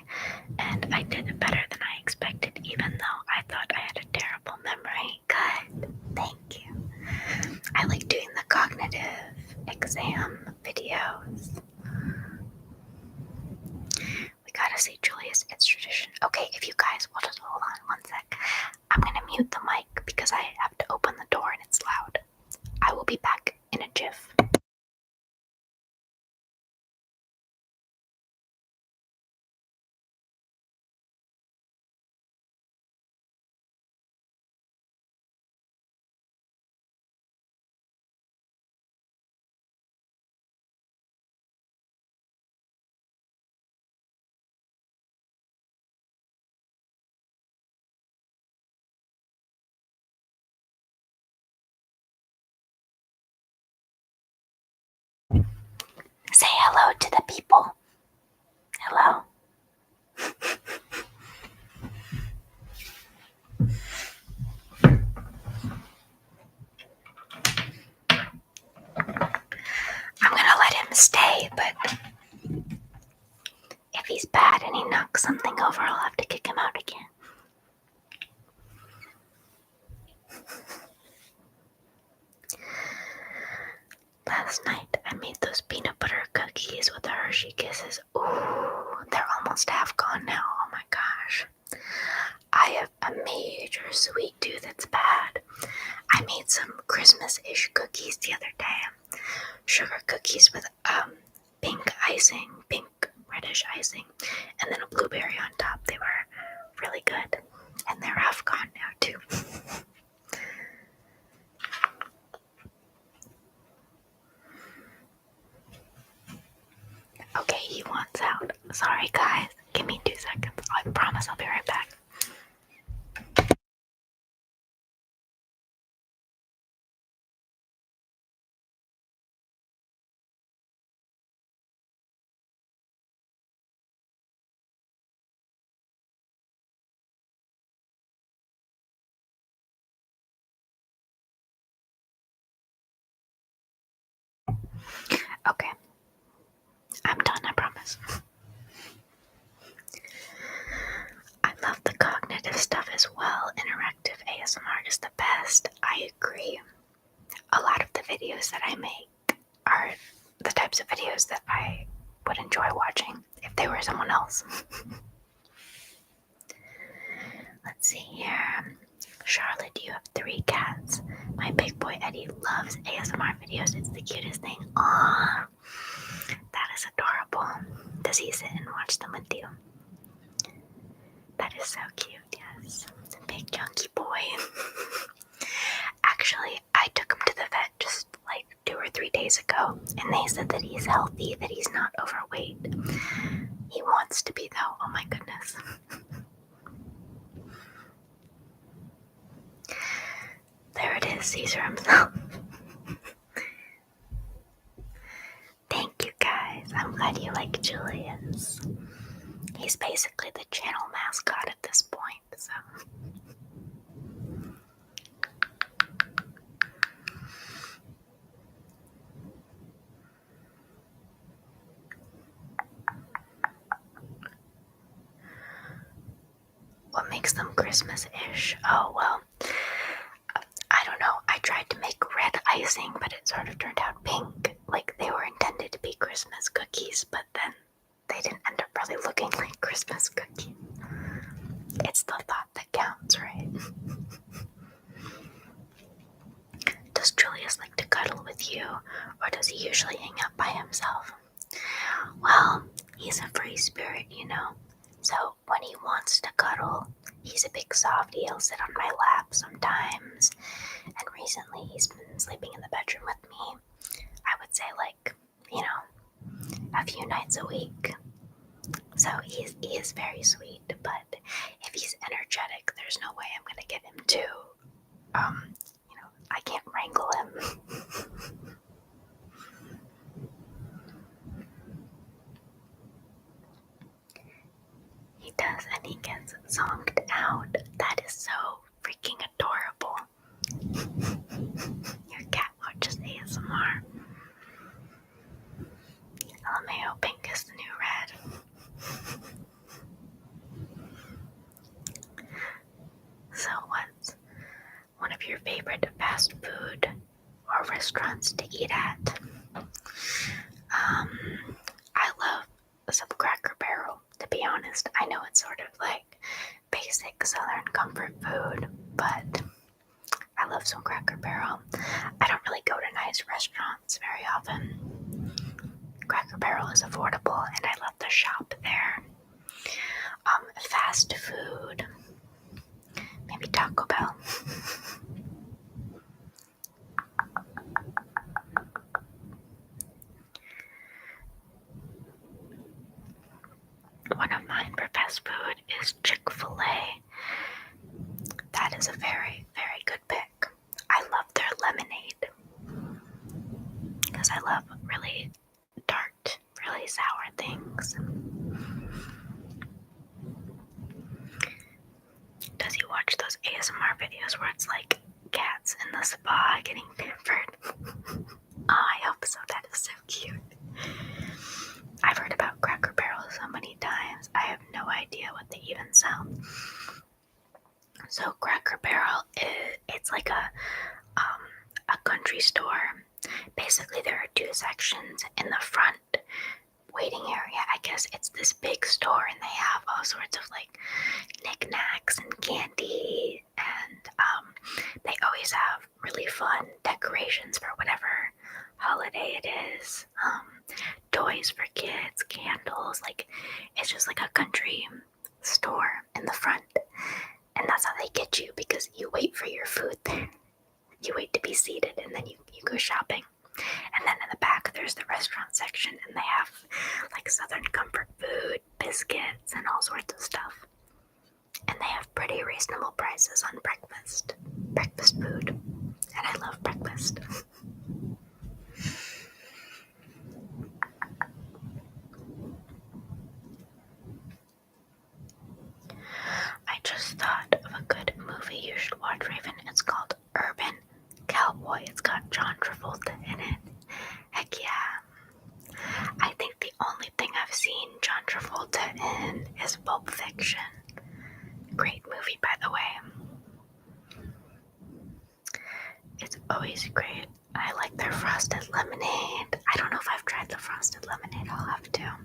and I did it better than I expected, even though I thought I had a terrible memory. Good. Thank you. I like doing the cognitive exam videos. We gotta see Julius. It's tradition. Okay, if you guys will just hold on one sec. I'm gonna mute the mic because I have to open the door and it's loud. I will be back in a jiff. Say hello to the people. Hello. I'm gonna let him stay, but if he's bad and he knocks something over, I'll have to kick him out again. Last night, I made those peanut butter cookies with the Hershey Kisses. Ooh, they're almost half gone now. Oh my gosh. I have a major sweet tooth. It's bad. I made some Christmas-ish cookies the other day. Sugar cookies with pink icing, pink reddish icing, and then a blueberry on top. They were really good. And they're half gone now too. Okay, he wants out. Sorry guys, give me 2 seconds. I promise I'll be right back. Okay, I'm done, I promise. I love the cognitive stuff as well. Interactive ASMR is the best. I agree. A lot of the videos that I make are the types of videos that I would enjoy watching if they were someone else. Let's see here. Charlotte, you have 3 cats. My big boy Eddie loves ASMR videos. It's the cutest thing. Aww, that is adorable. Does he sit and watch them with you? That is so cute, yes. Big chunky boy. Actually, I took him to the vet just like 2 or 3 days ago, and they said that he's healthy, that he's not overweight. He wants to be though, oh my goodness. There it is, Caesar himself. Thank you guys, I'm glad you like Julius. He's basically the channel mascot at this point, so. What makes them Christmas-ish? Oh, well, I don't know. I tried to make red icing, but it sort of turned out pink. Like they were intended to be Christmas cookies, but then they didn't end up really looking like Christmas cookies. It's the thought that counts, right? Does Julius like to cuddle with you, or does he usually hang out by himself? Well, he's a free spirit, you know. soft. He'll sit on my lap sometimes. And recently he's been sleeping in the bedroom with me. I would say a few nights a week. So he is very sweet, but if he's energetic, there's no way I'm going to get him to, I can't wrangle him. He does, and he gets zonked out. That is so freaking adorable. Your cat watches ASMR. LMAO, pink is the new red. So what's one of your favorite fast food or restaurants to eat at? I love some Cracker Barrel, to be honest. I know it's sort of like basic Southern comfort food, but I love some Cracker Barrel. I don't really go to nice restaurants very often. Cracker Barrel is affordable, and I love the shop there. Fast food, maybe Taco Bell. One of mine for fast food is Chick-fil-A. That is a very, very good pick. I love their lemonade because I love really tart, really sour things. Does he watch those ASMR videos where it's like cats in the spa getting pampered? Oh, I hope so. That is so cute. I've heard about Cracker Barrel so many times. I have no idea what they even sell. So Cracker Barrel it's like a country store. Basically, there are two sections. In the front waiting area, I guess it's this big store, and they have all sorts of like knickknacks and candy, and they always have really fun decorations for whatever holiday it is. Toys for kids, candles, like it's just like a country store in the front. And that's how they get you, because you wait for your food there. You wait to be seated, and then you go shopping. And then in the back, there's the restaurant section, and they have like Southern comfort food, biscuits, and all sorts of stuff. And they have pretty reasonable prices on breakfast food. And I love breakfast. I just thought of a good movie you should watch, Raven. It's called Urban Cowboy. It's got John Travolta in it. Heck yeah. I think the only thing I've seen John Travolta in is Pulp Fiction. Great movie, by the way. It's always great. I like their frosted lemonade. I don't know if I've tried the frosted lemonade. I'll have to.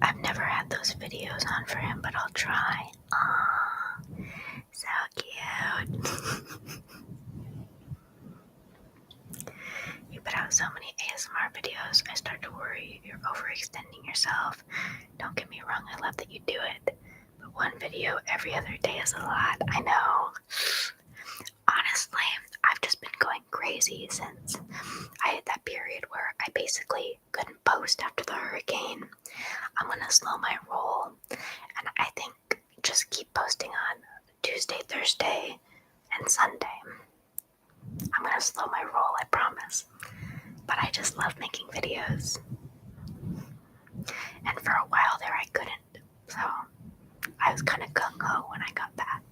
I've never had those videos on for him, but I'll try. Aww, so cute. You put out so many ASMR videos, I start to worry you're overextending yourself. Don't get me wrong, I love that you do it, but one video every other day is a lot. I know. Honestly, I've just been going crazy since I had that period where I basically couldn't post after the hurricane. I'm gonna slow my roll, and I think just keep posting on Tuesday, Thursday, and Sunday. I'm gonna slow my roll, I promise. But I just love making videos. And for a while there I couldn't, so I was kind of gung-ho when I got back.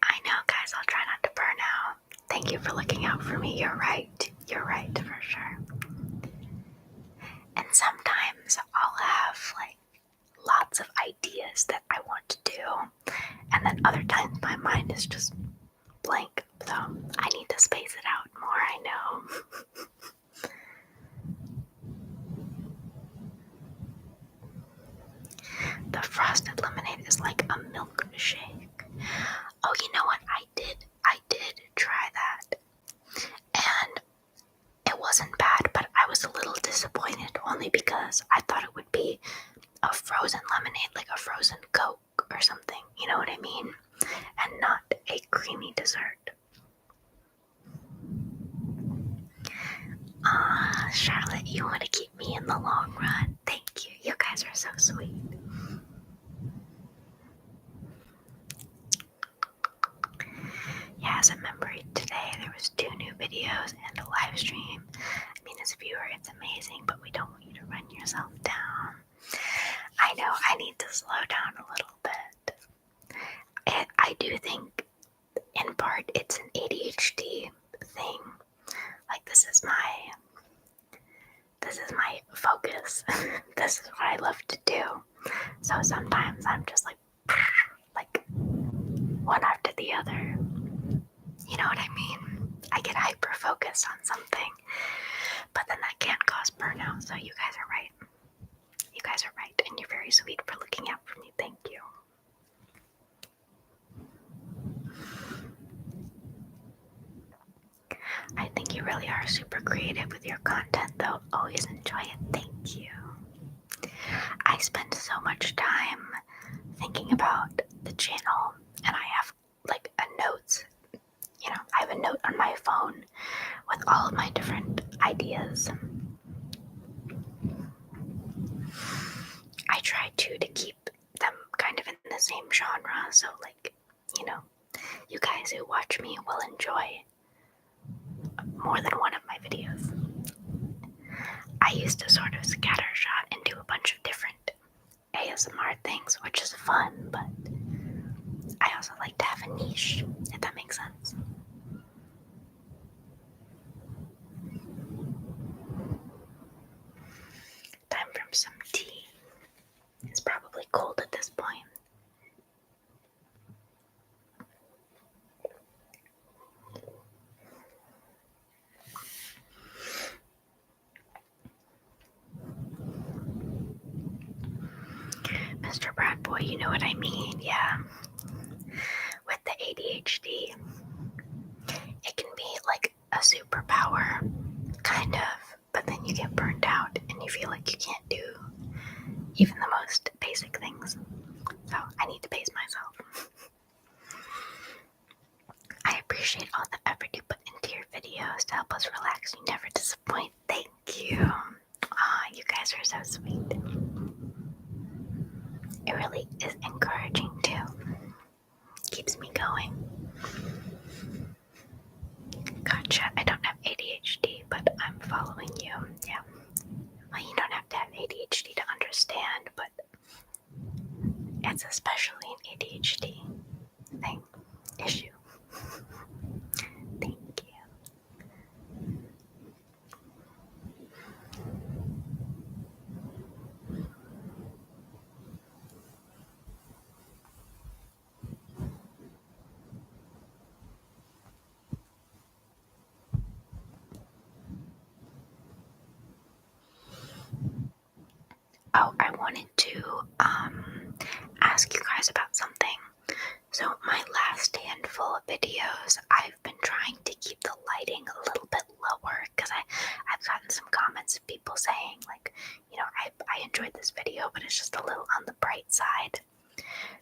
I know, guys, I'll try not to burn out. Thank you for looking out for me. You're right for sure. And sometimes I'll have like lots of ideas that I want to do, and then other times my mind is just blank, so I need to space it out more, I know. The frosted lemonade is like a milkshake. Oh, you know what? I did try that. only because I thought it would be a frozen lemonade, like a frozen Coke or something, you know what I mean? And not a creamy dessert. Charlotte, you want to keep me in the long run? Thank you. You guys are so sweet. Yeah, as a memory today, there was 2 new videos and a live stream. I mean, as a viewer, it's amazing, but we don't want you to run yourself down. I know I need to slow down a little bit. I do think, in part, it's an ADHD thing. Like, this is my focus. This is what I love to do. So sometimes I'm just like one after the other. You know what I mean? I get hyper focused on something, but then that can cause burnout. So you guys are right. You guys are right, and you're very sweet for looking out for me. Thank you. I think you really are super creative with your content, though. Always enjoy it. Thank you. I spend so much time thinking about the channel, and I have like a notes. You know, I have a note on my phone with all of my different ideas. I try to keep them kind of in the same genre, so like, you know, you guys who watch me will enjoy more than one of my videos. I used to sort of scattershot and do a bunch of different ASMR things, which is fun, but I also like to have a niche, if that makes sense. Time for some tea. It's probably cold at this point. Mr. Brat Boy, you know what I mean, yeah. With the ADHD, it can be like a superpower, kind of, but then you get burnt out and you feel like you can't do even the most basic things. So I need to pace myself. I appreciate all the effort you put into your videos to help us relax. You never disappoint. Thank you. You guys are so sweet. It really is encouraging too. Keeps me going. Gotcha. I don't have ADHD, but I'm following you. Yeah. Well, you don't have to have ADHD to understand, but it's especially an ADHD thing, issue. Thank you. Oh, I wanted to ask you guys about something. So my last handful of videos, I've been trying to keep the lighting a little bit lower because I've gotten some comments of people saying like, you know, I enjoyed this video, but it's just a little on the bright side.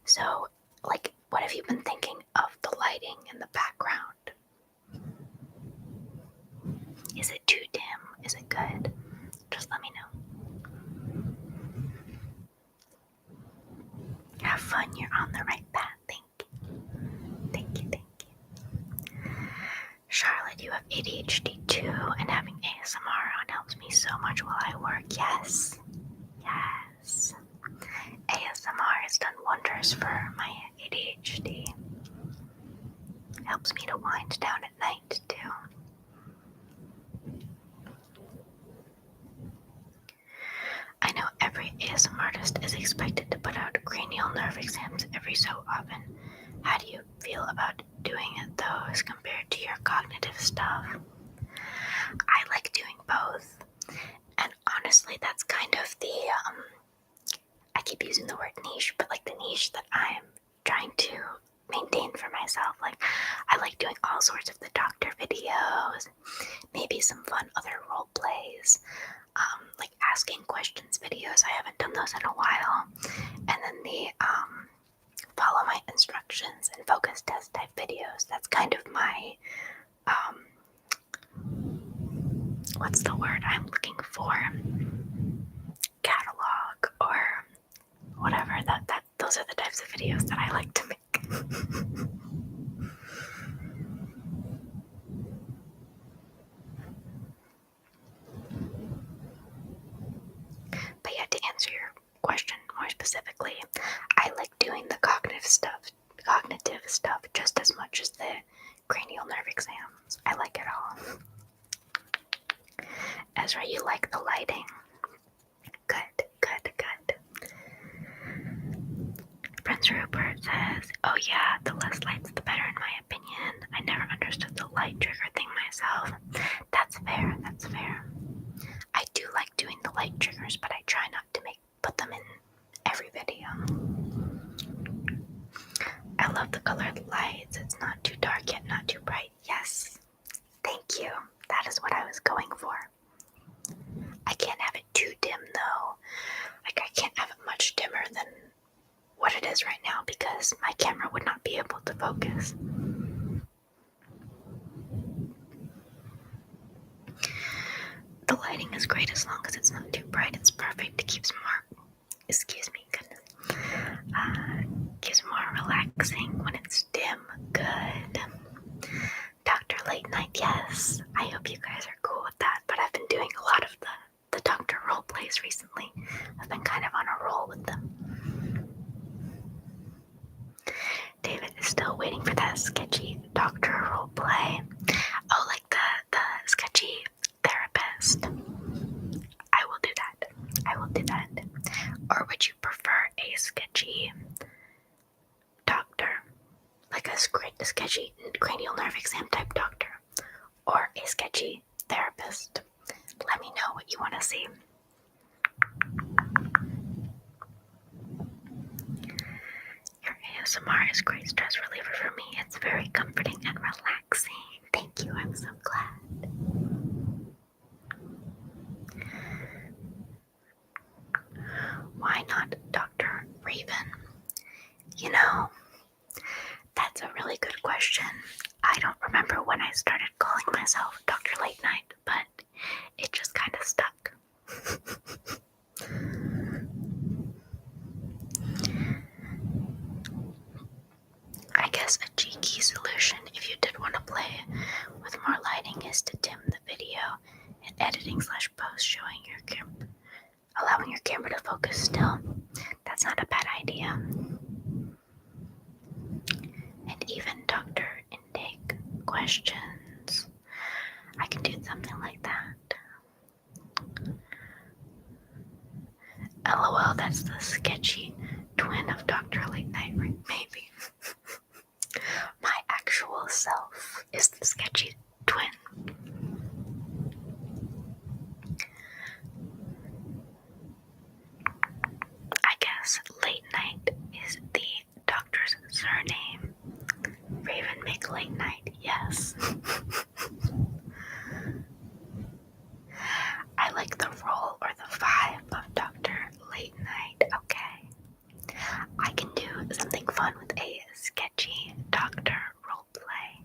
So like, what have you been thinking of the lighting in the background? Is it too dim? Is it good? Just let me know. Have fun, you're on the right path. Thank you. Thank you, thank you. Charlotte, you have ADHD too, and having ASMR on helps me so much while I work. Yes. Yes. ASMR has done wonders for my ADHD. It helps me to wind down at night too. I know every ASMR artist is expected to put out cranial nerve exams every so often. How do you feel about doing those compared to your cognitive stuff? I like doing both. And honestly, that's kind of the, I keep using the word niche, but like the niche that I'm trying to maintain for myself. Like, I like doing all sorts of the doctor videos, maybe some fun other role plays, like asking what's the word I'm looking for? Catalog or whatever. Those are the types of videos that I like to make. But yeah, to answer your question more specifically, I like doing the cognitive stuff just as much as the cranial nerve exams. I like it all. Ezra, you like the lighting? Good. Prince Rupert says, oh yeah, the less lights the better in my opinion. I never understood the light trigger thing myself. That's fair. I do like doing the light triggers, but I try not to put them in every video. I love the colored lights. It's not too dark yet not too bright. Yes. Thank you. That is what I was going for. I can't have it too dim though. Like I can't have it much dimmer than what it is right now because my camera would not be able to focus. The lighting is great as long as it's not too bright. It's perfect. It keeps more, keeps more relaxing when it's dim. Good. Dr. Late Night, yes. I hope you guys are cool with that, but I've been doing a lot of the doctor role plays recently. I've been kind of on a roll with them. David is still waiting for that sketchy doctor role play. Oh, like the sketchy therapist. I will do that. Or would you prefer a sketchy doctor? Like a sketchy cranial nerve exam type doctor? Or a sketchy therapist? Let me know what you want to see. Your ASMR is great stress reliever for me. It's very comforting and relaxing. Thank you, I'm so glad. Why not Dr. Raven? You know, that's a really good question. I don't remember when I started calling myself Dr. Late Night, but it just kind of stuck. I guess a cheeky solution if you did want to play with more lighting is to dim the video and editing/post allowing your camera to focus still. That's not a bad idea. And even doctor intake questions. I can do something like that. LOL, that's the sketchy twin of Dr. Late Night, maybe. My actual self is the sketchy twin. I guess Late Night is the doctor's surname. Raven make Late Night, yes. I like the role or the vibe of Dr. Late Night. Okay. I can do something fun with a sketchy doctor roleplay.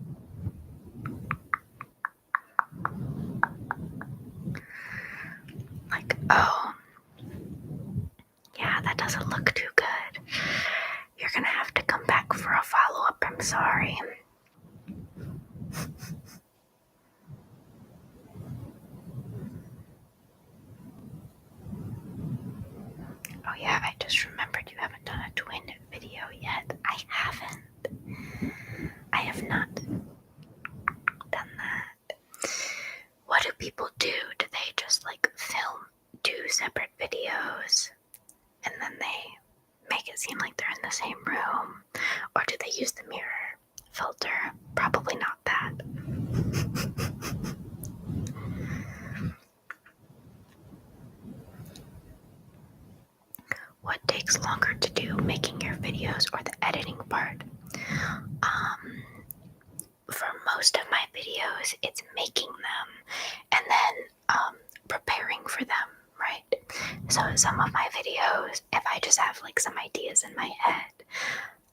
Like, oh, yeah, that doesn't look too good. You're gonna have to come back for a follow-up. I'm sorry. Oh yeah, I just remembered you haven't done a twin video yet. I haven't. I have not done that. What do people do? Do they just like film 2 separate videos and then they make it seem like they're in the same room? Or do they use the mirror filter? Probably not that. What takes longer to do, making your videos or the editing part? For most of my videos, it's making them and then preparing for them, right? So some of my videos, if I just have like some ideas in my head,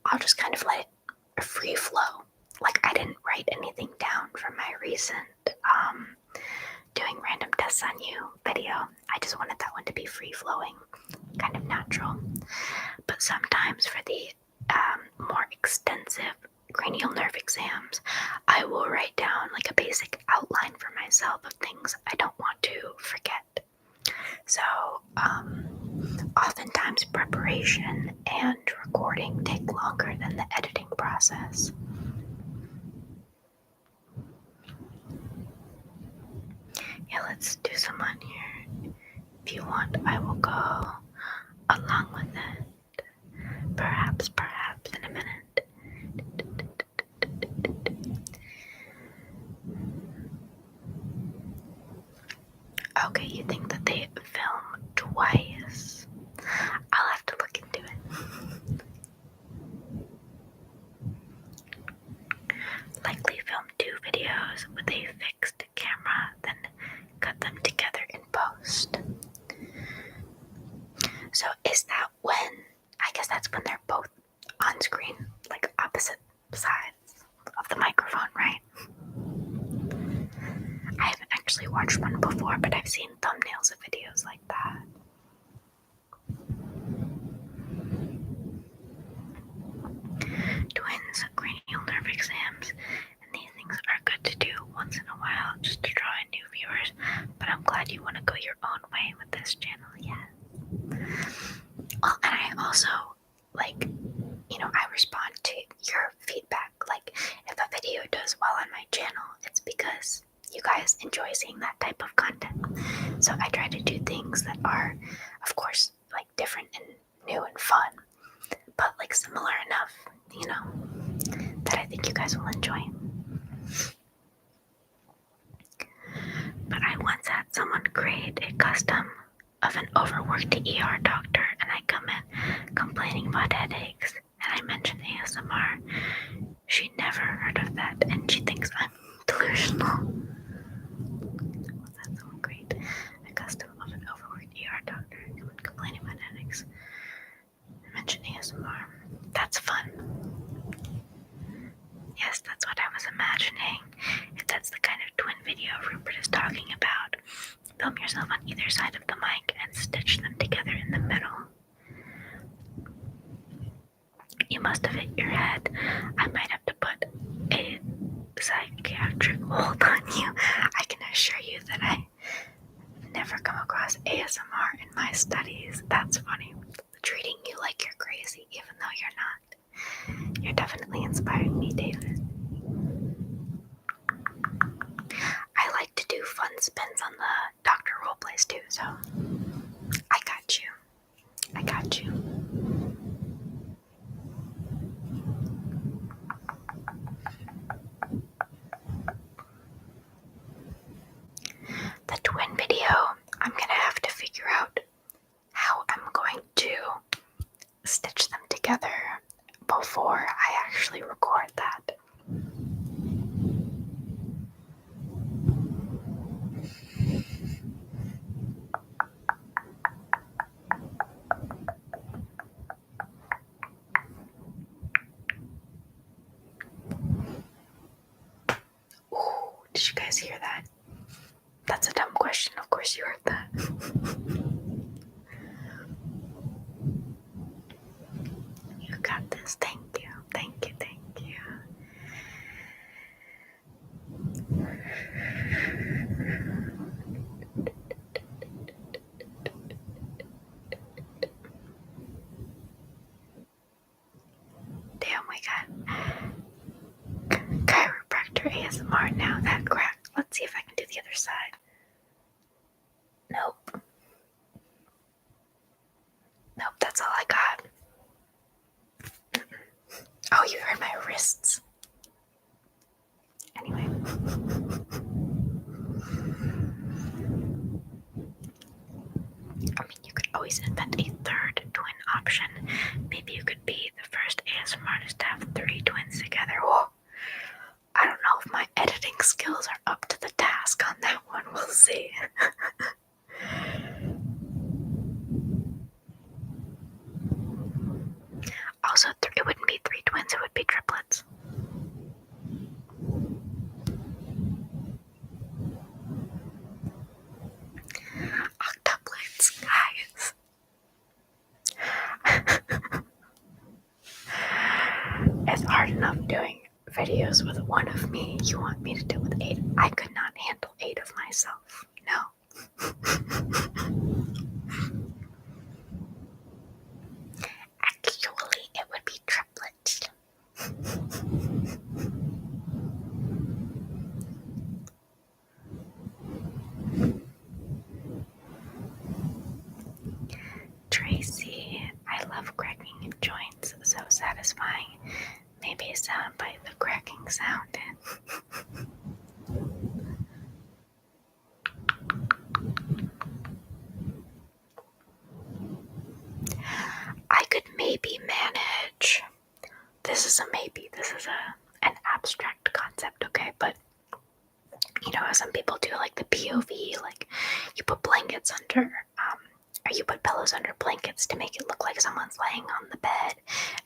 I'll just kind of let it free flow. Like I didn't write anything down from my recent doing random ASNU video. I just wanted that one to be free-flowing, kind of natural. But sometimes for the more extensive cranial nerve exams, I will write down like a basic outline for myself of things I don't want to forget. So oftentimes preparation and recording take longer than the editing process. Yeah, let's do some on here. If you want, I will go along with it. Perhaps in a minute. Okay, you think that they film twice? I'll have to look into it. Likely film 2 videos with a fixed camera, then cut them together in post. So is that when, I guess that's when they're both on screen, like opposite sides of the microphone, right? I haven't actually watched one before, but I've seen thumbnails of videos like that. Twins cranial nerve exams, and these things are good to do once in a while just to draw in new viewers, but I'm glad you want to go your own way with this channel, yeah. Well, and I also, I respond to your feedback. Like, if a video does well on my channel, it's because you guys enjoy seeing that type of content. So I try to do things that are, of course, like different and new and fun, but like similar enough, that I think you guys will enjoy. But I once had someone create a custom of an overworked ER doctor, and I come in complaining about headaches, and I mention ASMR. She never heard of that, and she thinks I'm delusional. That's so great. A custom of an overworked ER doctor, and come in complaining about headaches. I mention ASMR. That's fun. Yes, that's what I was imagining. If that's the kind of twin video Rupert is talking about, film yourself on either side of the mic and stitch them together in the middle. You must have hit your head. I might have to put a psychiatric hold on you. I can assure you that I've never come across ASMR in my studies. That's funny. Treating you like you're crazy, even though you're not. You're definitely inspiring me, David. I like to do fun spins on the doctor roleplays too, so I got you. The twin video, I'm gonna have to figure out how I'm going to stitch them together before I actually record that. Ooh, did you guys hear that? That's a dumb question. Of course you heard that. You got this. Thank you. Damn, we got chiropractor ASMR now. That cracked. Let's see if I can do the other side. Nope, that's all I got. Oh, you heard my wrists. Anyway. I mean, you could always invent a third twin option. Maybe you could be the first ASMR artist to have 3 twins together. Whoa. I don't know if my editing skills are up to the task on that one. We'll see. Also, it wouldn't be 3 twins, it would be triplets. videos with 1 of me. You want me to deal with 8? I could not handle 8 of myself. No. Actually, it would be triplets. Tracy, I love cracking joints. So satisfying. Maybe a soundbite of cracking sound. I could maybe manage. This is a maybe. This is an abstract concept, okay? But you know how some people do like the POV, like you put blankets under, or you put pillows under blankets to make it look like someone's laying on the bed,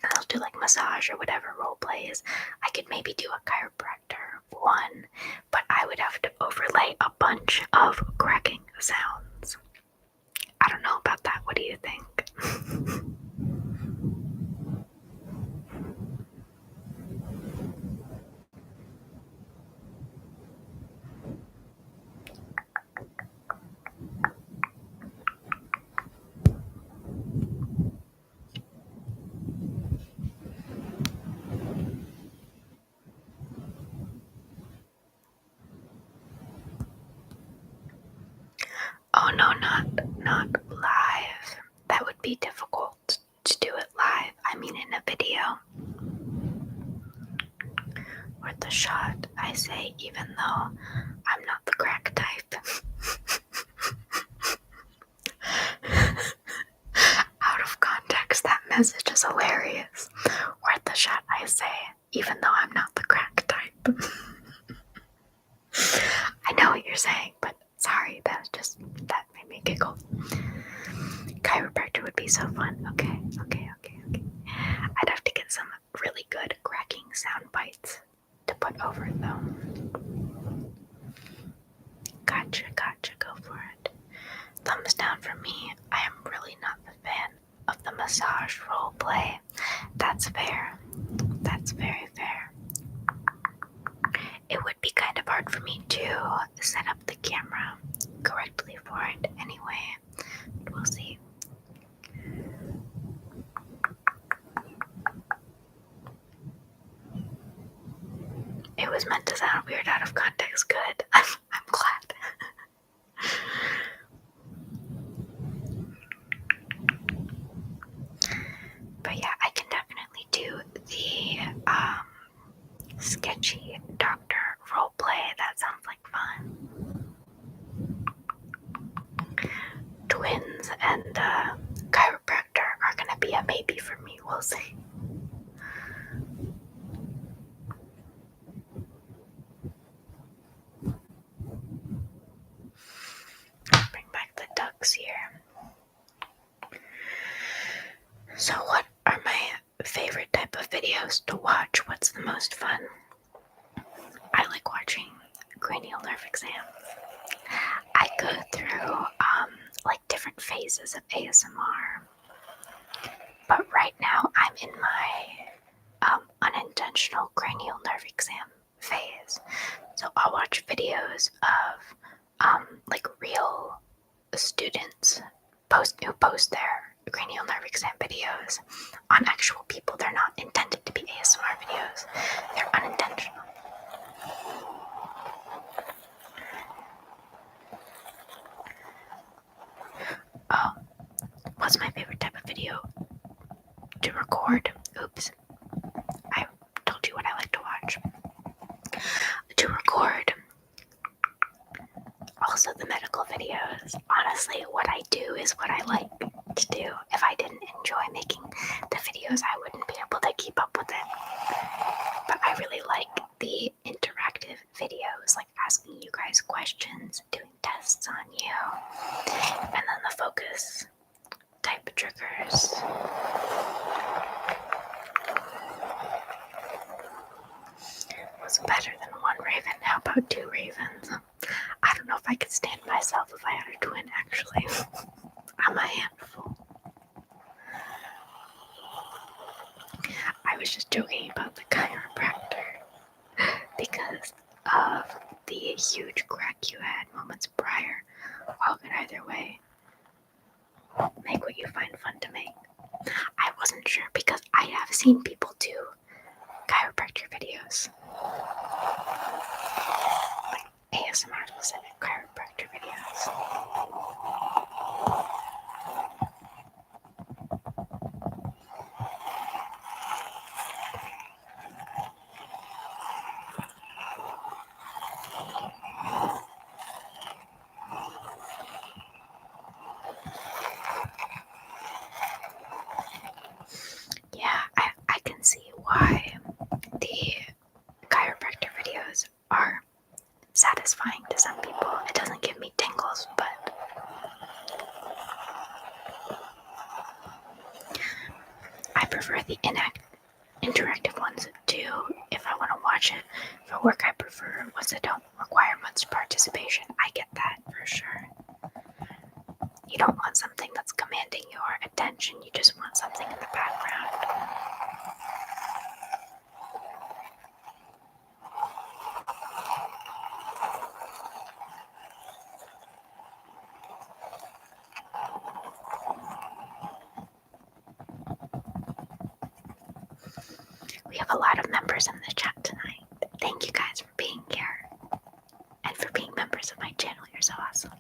and they'll do like massage or whatever role plays. I could maybe do a chiropractor one, but I would have to overlay a bunch of cracking sounds. I don't know about that. What do you think? Oh no, not live. That would be difficult to do it live. I mean in a video. Or the shot, I say, even though I'm not the crack type. Out of context, that message is hilarious. Or the shot, I say, even though I'm not the crack type. I know what you're saying, but sorry, that made me giggle. Chiropractor would be so fun. Okay. I'd have to get some really good cracking sound bites to put over it though. Gotcha, go for it. Thumbs down for me. I am really not the fan of the massage role play. That's fair. That's very fair. It would be kind of hard for me to set up the camera correctly for it anyway. But we'll see. It was meant to sound weird out of context. Good. I'm glad. But yeah, I can definitely do the sketchy doctor roleplay. That sounds like fun. Twins and chiropractor are gonna be a maybe for me. We'll see. Bring back the ducks here. So what are my favorite type of videos to watch? What's the most fun? I like watching cranial nerve exams. I go through like different phases of ASMR. But right now I'm in my unintentional cranial nerve exam phase. So I'll watch videos of like real students who post their cranial nerve exam videos on actual people. They're not intended to be ASMR videos. They're unintentional. What's my favorite type of video to record? Oops. I told you what I like to watch. To record. Also the medical videos. Honestly, what I do is what I like to do. If I didn't enjoy making the videos, I wouldn't be able to keep up with it. But I really like the interactive videos, like asking you guys questions, doing tests on you, and then the focus type triggers. Was better than one raven. How about 2 ravens? I don't know if I could stand myself if I had a twin, actually. I'm a handful. I was just joking about the chiropractor. huge crack you had moments prior. All good either way. Make what you find fun to make. I wasn't sure because I have seen people do chiropractor videos. Like ASMR specific chiropractor videos. Yeah, I can see why the chiropractor videos are satisfying to some people. It doesn't give me tingles, but I prefer the interactive ones too. If I want to watch it for work, I prefer ones that don't require much participation. I get that for sure. You don't want something that's commanding your attention. You just want something in the background. We have a lot of members in the chat tonight. Thank you guys for being here and for being members of my channel. You're so awesome.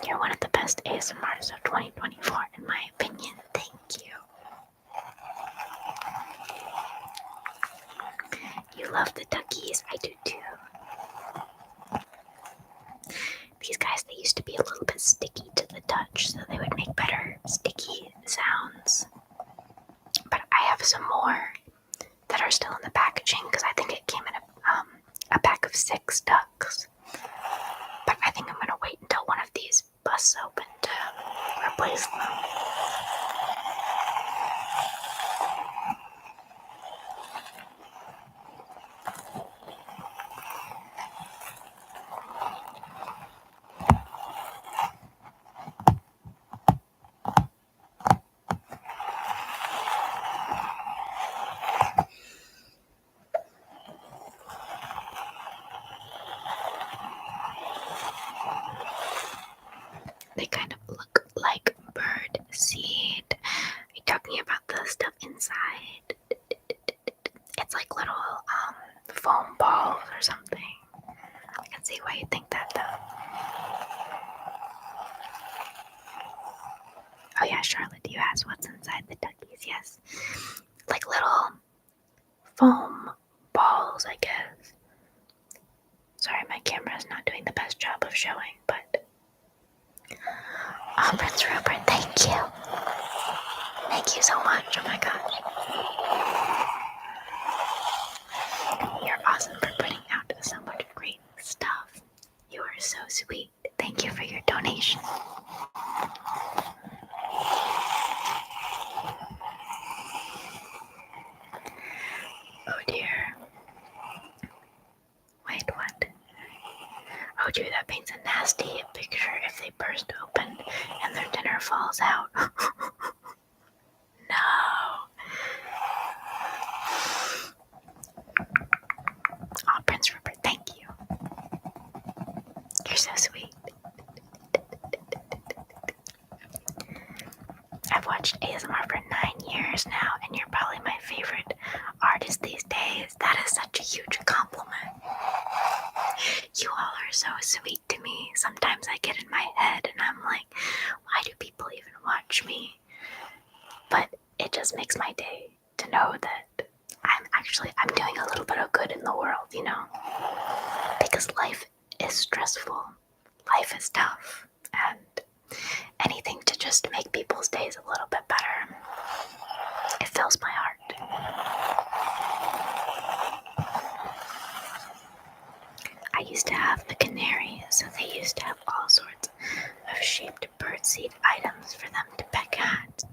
You're one of the best ASMRs of 2024, in my opinion. Thank you. You love the duckies. I do too. These guys, they used to be a little bit sticky to the touch, so they would make better sticky sounds. But I have some more that are still in the packaging because I think it came in a pack of 6 ducks. But I think I'm going to wait until one of these busts open to replace them. They kind of look like bird seed. Are you talking about the stuff inside? It's like little foam balls or something. I can see why you think that though. Oh yeah, Charlotte, you asked what's inside the duckies. Yes. Like little foam balls, I guess. Sorry, my camera's not doing the best job of showing, but... Oh, Prince Rupert, thank you. Thank you so much. Oh my gosh. You're awesome for putting out so much great stuff. You are so sweet. Thank you for your donation. Oh dear. Wait, what? Oh dear, that paints a nasty picture if they burst open and their dinner falls out. No. Oh, Prince Rupert, thank you. You're so sweet. I've watched ASMR for 9 years now, and you're probably my favorite artist these days. That is such a huge compliment. You all are so sweet to me. Sometimes I get in my head and I'm like, why do people even watch me? But it just makes my day to know that I'm doing a little bit of good in the world, you know? Because life is stressful. Life is tough. And anything to just make people's days a little bit better, it fills my heart. I used to have a canary, so they used to have all sorts of shaped birdseed items for them to peck at.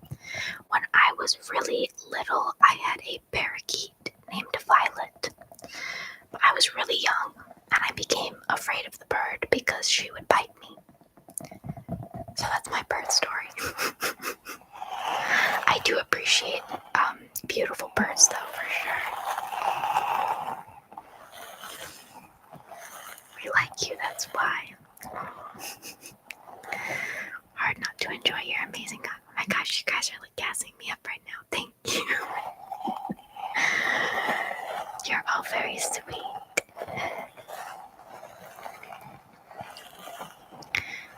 When I was really little, I had a parakeet named Violet. But I was really young, and I became afraid of the bird because she would bite me. So that's my bird story. appreciate beautiful birds though, for sure. We like you, that's why. Hard not to enjoy your amazing. Oh my gosh, you guys are like gassing me up right now. Thank you. You're all very sweet.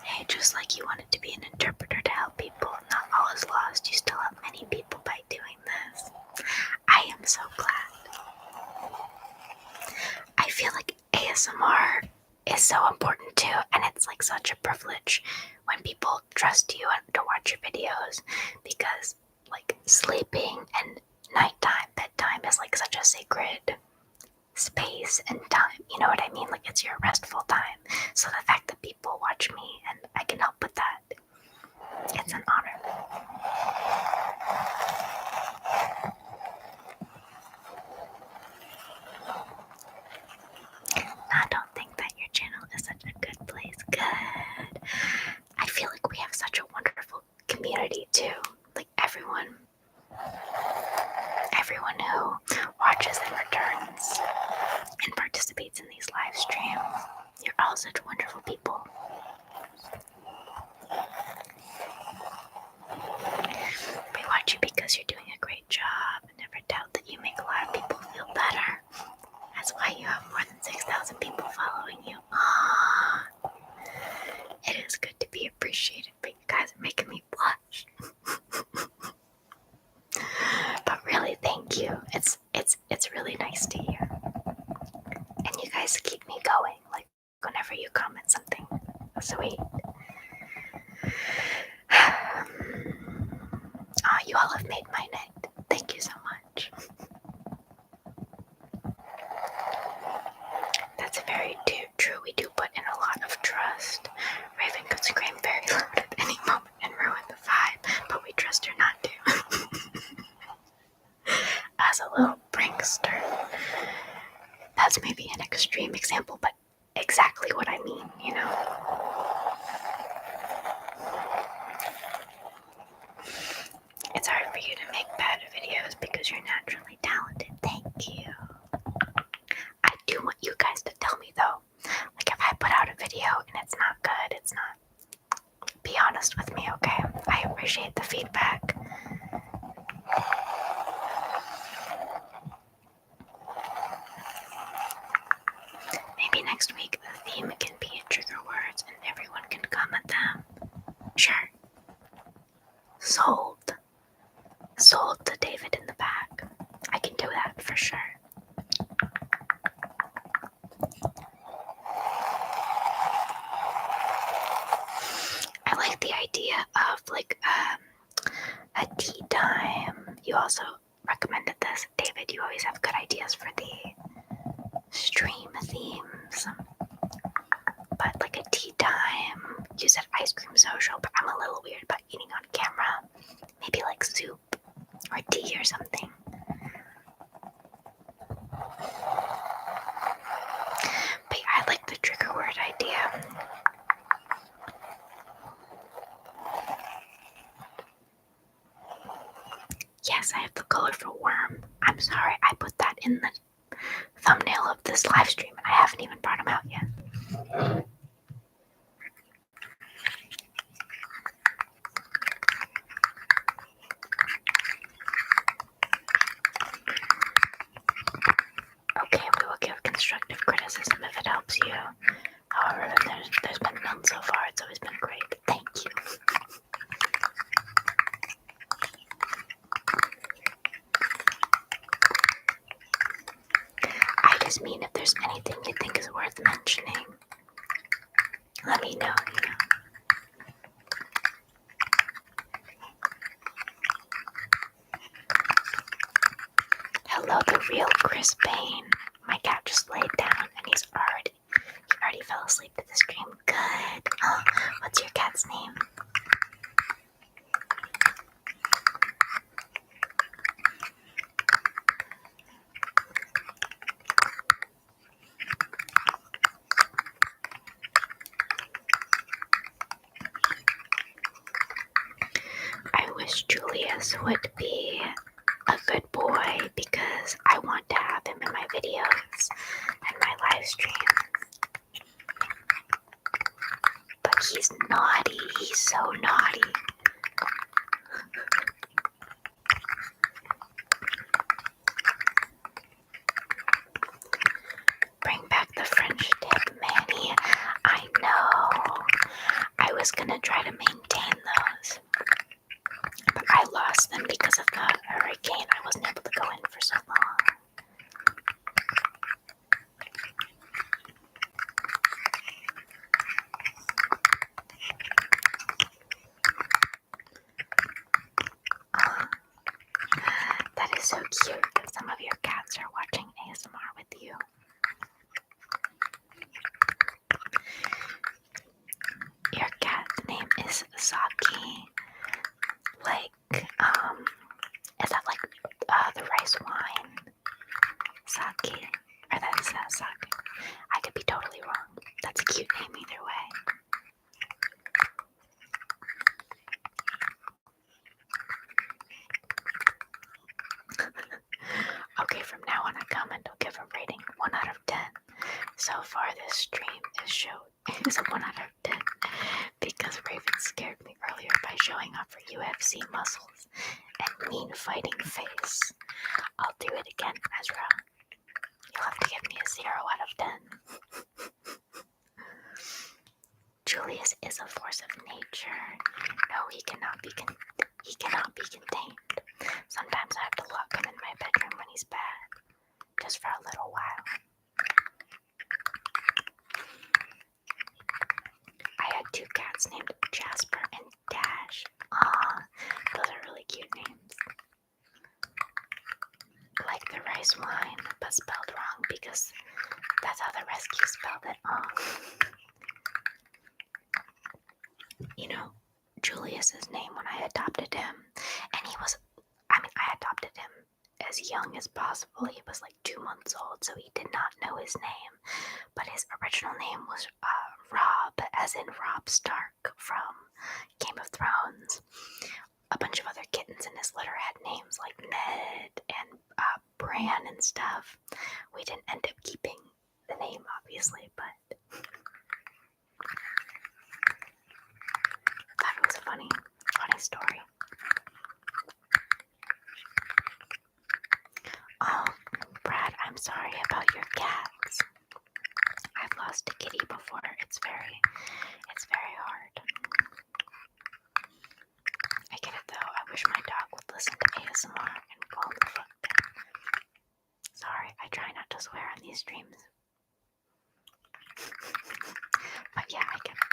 Hey, just like you wanted to be an interpreter to help people, not all is lost. You still help many people by doing this. I am so glad. I feel like ASMR is so important too, and it's like such a privilege when people trust you to watch your videos, because like sleeping and nighttime, bedtime is like such a sacred space and time, you know what I mean? Like it's your restful time. So the fact that people watch me and I can help with that, it's an honor. I don't think that your channel is such a good place. Good. I feel like we have such a wonderful community too. Like everyone who watches and returns and participates in these live streams. You're all such wonderful people. We watch you because you're doing a great job. I never doubt that you make a lot of people feel better. That's why you have more than 6,000 people following you. It is good to be appreciated, but you guys are making me blush. But really, thank you. It's really nice to hear. And you guys keep me going, like whenever you comment something sweet. Oh, you all have made my night. Thank you so much. That's very true. We do put in a lot of trust. Raven could scream very loud at any moment and ruin the vibe, but we trust her not to. As a little prankster. That's maybe an extreme example, but exactly what I mean, you know? It's hard for you to make bad videos because you're naturally talented. Thank you. I do want you guys to tell me though. Like if I put out a video and it's not good, it's not. Be honest with me, okay? I appreciate the feedback. Maybe next week the theme can be trigger words and everyone can comment them. Sure. Sold. Sold to David in the back. I can do that for sure. I like the idea of like a tea time. You also recommended this. David, you always have good ideas for the stream themes. But like a tea time. You said ice cream social, but I'm a little weird about eating on camera. Maybe like soup or tea or something. But I like the trigger word idea. Yes, I have the colorful worm. I'm sorry, I put that in the thumbnail of this live stream and I haven't even brought him out yet. Okay, we will give constructive criticism if it helps you. However, there's been none so far. It's always been great. Thank you. I just mean if there's anything you think is worth mentioning, let me know, you know. Hello, the real Chris Payne. My cat just laid down and he already fell asleep to the stream. Good. Oh, what's your cat's name? I Anyways, Julius would be a good boy because I want to have him in my videos and my live stream. But he's naughty. He's so naughty. Bring back the French tip, Manny. I know. I was gonna try to maintain those, but I lost them because of the hurricane. I wasn't able to go in for so long. That is so cute that some of your cats are watching ASMR with you. Your cat's name is Saki. Like, is that like the rice wine? Saki. Or that is that Saki. I could be totally wrong. That's a cute name either way. Okay, from now on I comment, I'll give a rating 1 out of 10. So far this stream is a 1 out of 10 because Raven scared me earlier by showing off her UFC muscles and mean fighting face. I'll do it again, Ezra. You'll have to give me a 0 out of 10. Julius is a force of nature. No, he cannot be contained. Sometimes I have to lock him in my bedroom when he's bad, just for a little while. I had 2 cats named Jasper and Dash. Aw, those are really cute names. Like the rice wine, but spelled wrong because that's how the rescue spelled it. You know, Julius's name when I adopted him, and I adopted him as young as possible. He was like 2 months old, so he did not know his name, but his original name was Rob, as in Rob Stark from Game of Thrones. A bunch of other kittens in his litter had names like Ned and Bran and stuff. We didn't end up keeping the name, obviously, but that was a funny story. Oh, Brad, I'm sorry about your cats. I've lost a kitty before. It's very hard. I get it though. I wish my dog would listen to ASMR and calm the fuck down. Sorry, I try not to swear on these streams. But yeah, I get it.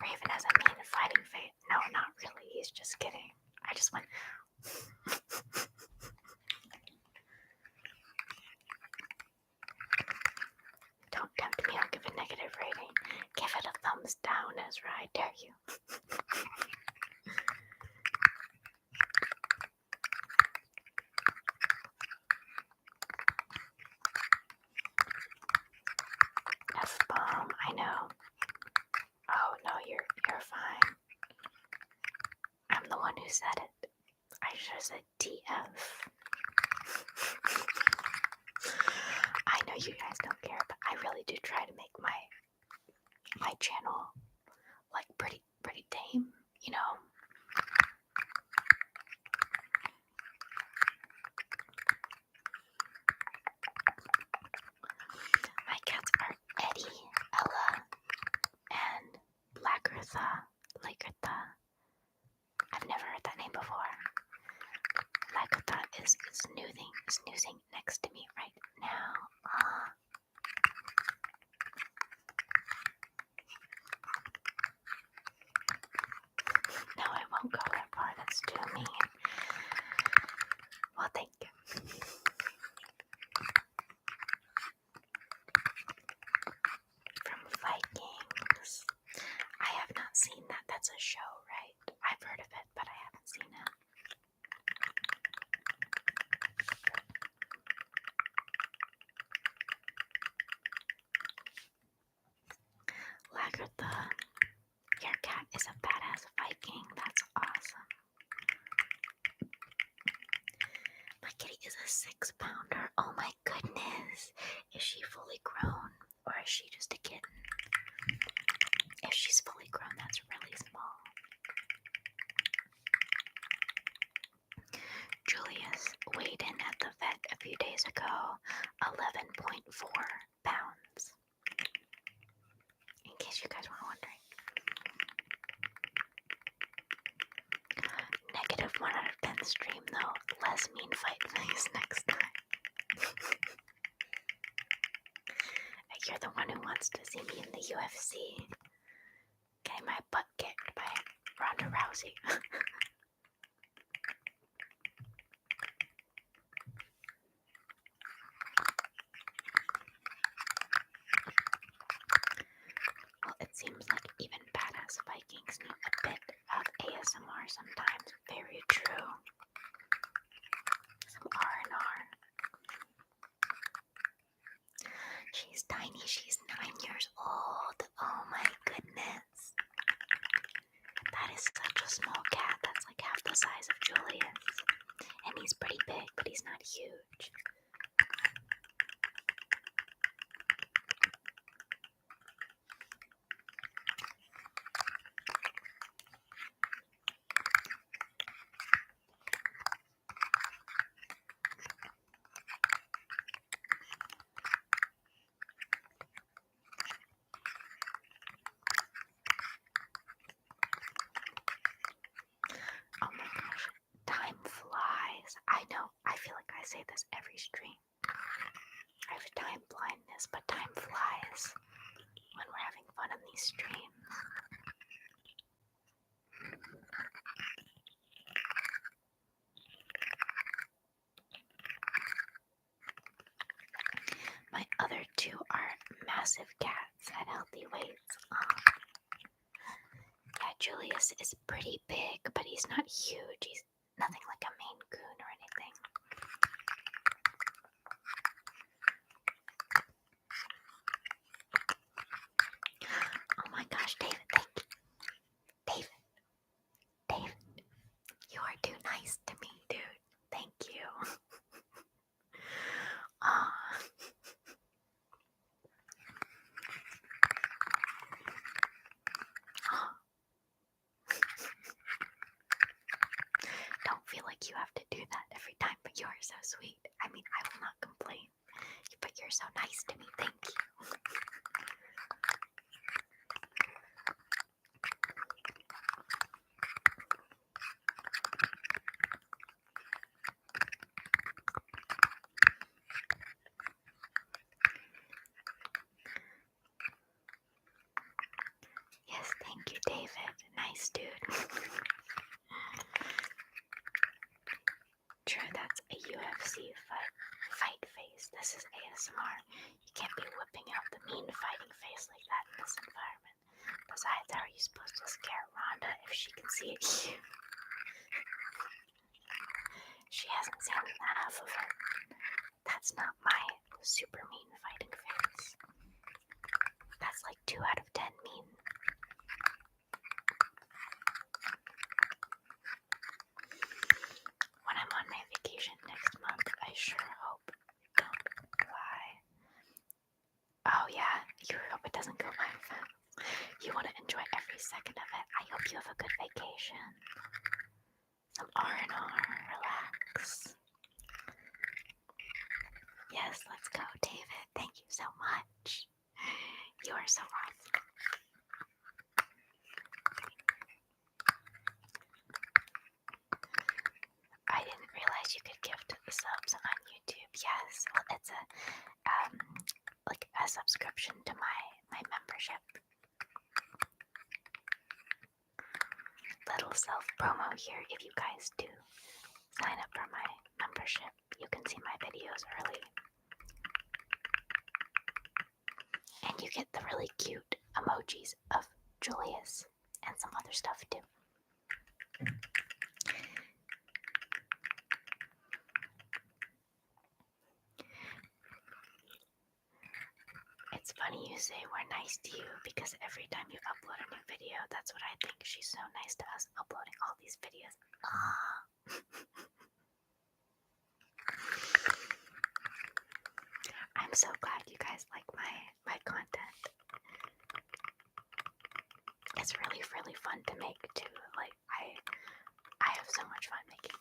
Raven has a mean fighting face. No, not really. He's just kidding. I just went. Don't tempt me. I'll give a negative rating. Give it a thumbs down, Ezra. I dare you. F-bomb. I know. Oh no, you're fine. I'm the one who said it. I should have said TF. I know you guys don't care, but I really do try to make my channel like pretty tame, you know. My cats are Eddie, Ella, and Black Eartha, Lake Eartha. I've never heard that name before. Black Eartha is snoozing next to me right now. No, I won't go that far. That's too mean. Well, thank you. From Vikings. I have not seen that. That's a show, right? I've heard of it, but I haven't seen it. Lagertha, your cat is a badass 6-pounder. Oh my goodness. Is she fully grown or is she just a kitten? If she's fully grown, that's really small. Julius weighed in at the vet a few days ago, 11.4 pounds. In case you guys were wondering. -1 out of 10 stream though. Less mean fight face next time. You're the one who wants to see me in the UFC. Getting my butt kicked by Ronda Rousey. Well, it seems like even badass Vikings need a bit of ASMR sometimes. Very true. Some R&R. She's tiny. She's 9 years old. Oh my goodness. That is such a small cat. That's like half the size of Julius. And he's pretty big, but he's not huge. Oh my gosh, time flies. I know, I feel like I say this every stream. I have time blindness, but time flies when we're having fun in these streams. My other two are massive cats at healthy weights. Yeah, Julius is pretty big, but he's not huge. He's nothing like a Maine Coon or anything. Oh my gosh, David, thank you. David, you are too nice to me, dude. Thank you. Don't feel like you have to do that every time, but you are so sweet. I mean, I will not complain, but you're so nice to me. Thank you. Yes, thank you, David. Nice dude. True, that's a UFC fight face. This is ASMR. You can't be whipping out the mean fighting face like that in this environment. Besides, how are you supposed to scare Rhonda if she can see it here? She hasn't seen half of it. That's not my super mean fighting face. That's like 2 out of 10 mean. When I'm on my vacation next month, I sure hope don't lie. Oh yeah, you hope it doesn't go by fast. You want to enjoy every second of it. I hope you have a good vacation. Some R&R, relax. Yes, let's go, David. Thank you so much. You are so awesome. I didn't realize you could gift the subs on YouTube. Yes, well, it's a like a subscription to my membership. Little self promo here. If you guys do sign up for my membership, you can see my videos early. And you get the really cute emojis of Julius and some other stuff too. It's funny you say we're nice to you because every time you upload a new video, that's what I think. She's so nice to us uploading all these videos. I'm so glad you guys like my content. It's really fun to make too. Like I have so much fun making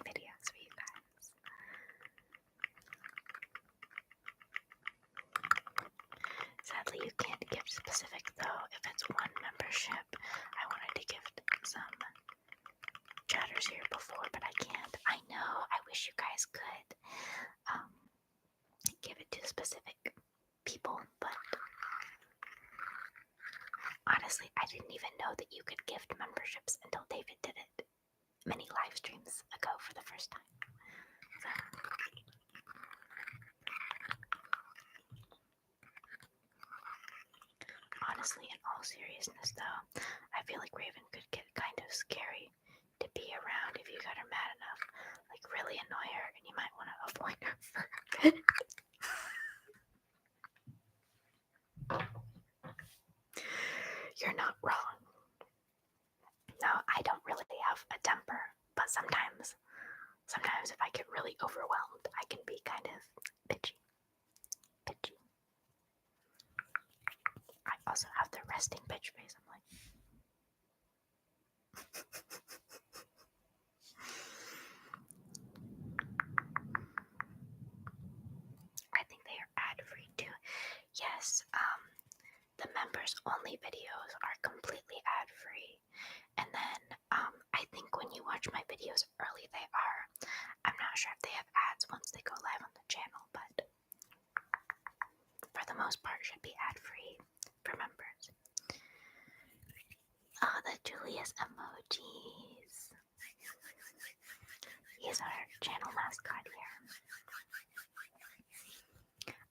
videos for you guys. Sadly, you can't gift specific though. If it's one membership, I wanted to gift some chatters here before, but I can't. I know. I wish you guys could give it to specific people, but honestly, I didn't even know that you could gift memberships until David did it many live streams ago for the first time. So. Honestly, in all seriousness though, I feel like Raven could get kind of scary to be around if you got her mad enough. Like really annoy her, and you might want to avoid her for a bit. You're not wrong. No, I don't really have a temper, but sometimes if I get really overwhelmed, I can be kind of bitchy. I also have the resting bitch face. I'm like, I think they are ad-free too. Yes, the members only videos are completely ad-free. And then I think when you watch my videos early, they are. I'm not sure if they have ads once they go live on the channel, but for the most part, should be ad-free for members. Oh, the Julius emojis. He's our channel mascot here.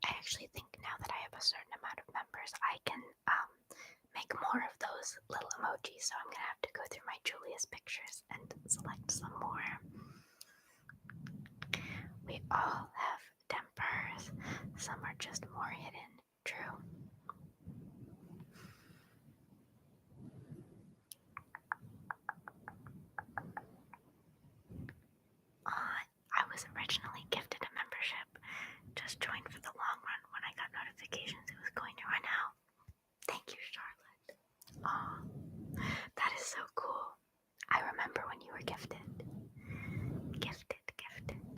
I actually think now that I have a certain amount of members, I can make more of those little emojis. So I'm gonna have to go through my Julius pictures and select some more. We all have tempers. Some are just more hidden. True. I was originally gifted a membership. Just joined for the long run. When I got notifications it was going to run out. Thank you, Charlotte. Oh, that is so cool. I remember when you were gifted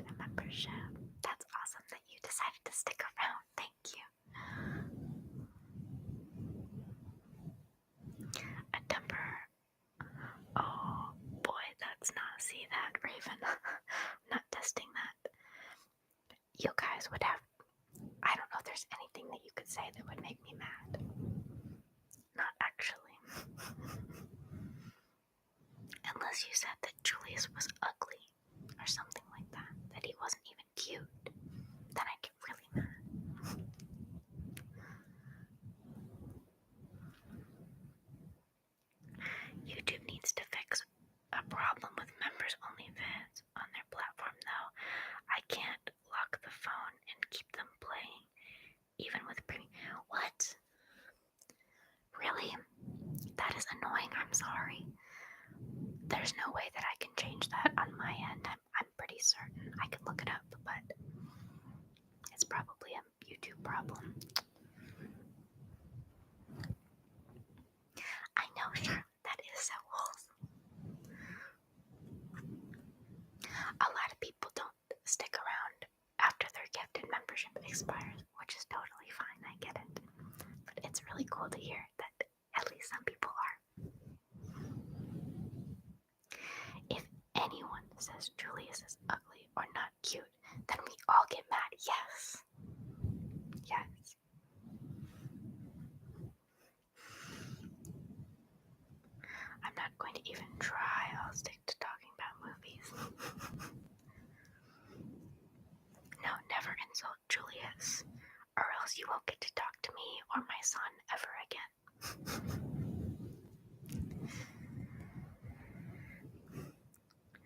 a membership. That's awesome that you decided to stick around. Thank you. A temper. Oh boy, that's not. See that, Raven? Not testing that. You guys would have. I don't know if there's anything that you could say that would make me mad. Not actually. Unless you said that Julius was ugly or something like that. That he wasn't even cute. Then I'd get really mad. YouTube needs to fix a problem with members only vids on their platform though. I can't lock the phone and keep them playing even with premium. What? Really? That is annoying. I'm sorry. There's no way that I can change that on my end. I'm pretty certain. I can look it up, but it's probably a YouTube problem. I know, Charlotte, that is so wholesome. A lot of people don't stick around after their gifted membership expires, which is totally fine. I get it. But it's really cool to hear that at least some people are. If anyone says Julius is ugly or not cute, then we all get mad. Yes. Yes. I'm not going to even try. I'll stick to talking about movies. No, never insult Julius, or else you won't get to talk to me or my son ever again.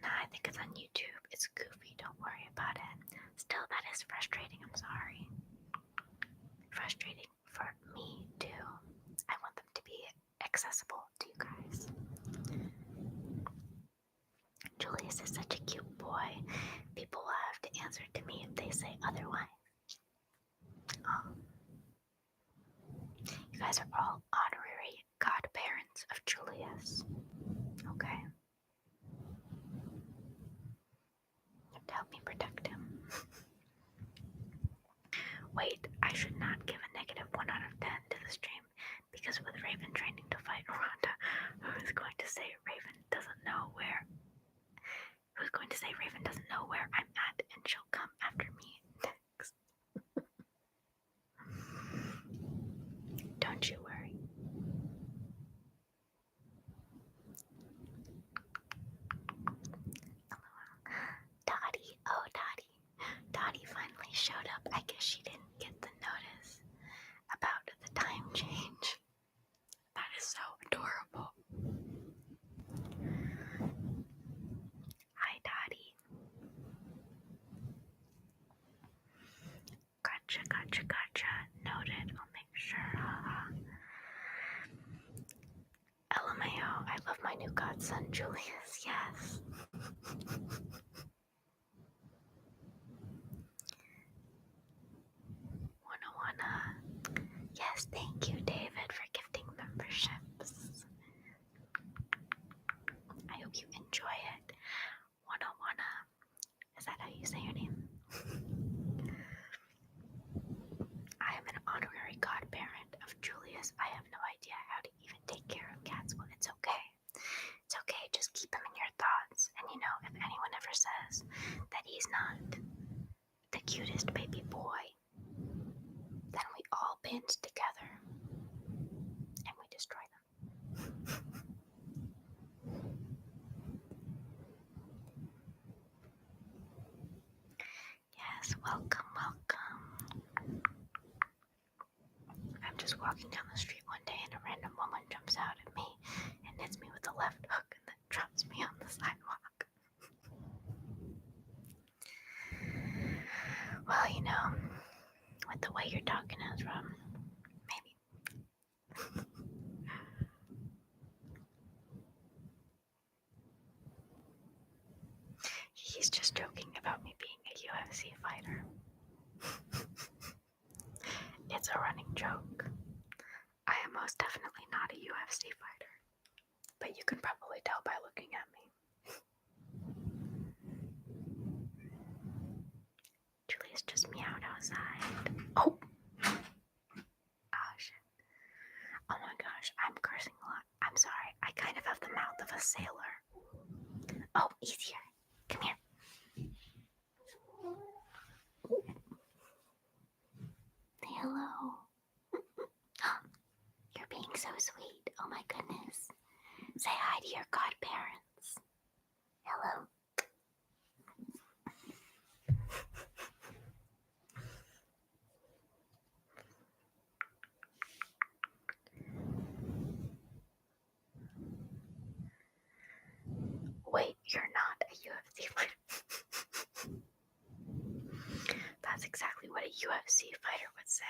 Nah, I think it's on YouTube. It's goofy, don't worry about it. Still, that is frustrating, I'm sorry. Frustrating for me, too. I want them to be accessible to you guys. Julius is such a cute boy. People will have to answer to me if they say otherwise. You guys are all honorary godparents of Julius. Okay. To help me protect him. Wait, I should not give a negative 1 out of 10 to the stream because with Raven training to fight Rhonda, who's going to say Raven doesn't know where I'm at and she'll come after me next. Don't you worry. Dottie, oh Dottie. Dottie finally showed up. I guess she didn't get the notice about the time change. That is so adorable. Hi Dottie. Gotcha. Noted. I'll make sure. LMAO, I love my new godson, Julius. Yes. Wanna. Yes, thank you, David, for gifting memberships. I hope you enjoy it. Wanna. Is that how you say your name? I am an honorary godparent of Julius. I have no idea how to even take care of cats. Well, it's okay. It's okay. Just keep him in your thoughts. And you know, if anyone ever says that he's not the cutest baby boy, then we all band together and we destroy them. Yes, welcome. I'm just walking down the street one day and a random woman jumps out at me and hits me with a left hook and then drops me on the sidewalk. Well, you know, with the way you're talking, Ezra, maybe. He's just joking about me being a UFC fighter. It's a running joke. I am most definitely not a UFC fighter, but you can probably tell by looking at me. Julius just meowed outside. Oh shit. Oh my gosh, I'm cursing a lot. I'm sorry. I kind of have the mouth of a sailor. Oh, easier. Come here. Say hello. You're being so sweet. Oh my goodness. Say hi to your godparents. Hello. Wait, you're not a UFC fighter. That's exactly what a UFC fighter would say.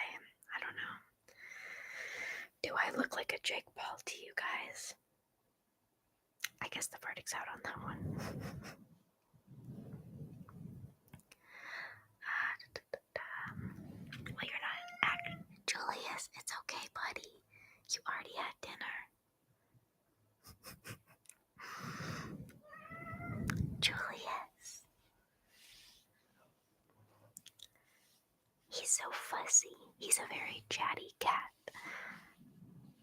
I don't know. Do I look like a Jake Paul to you guys? I guess the verdict's out on that one. Well, you're not an actor. Julius, it's okay, buddy. You already had dinner. Julius. He's so fussy. He's a very chatty cat.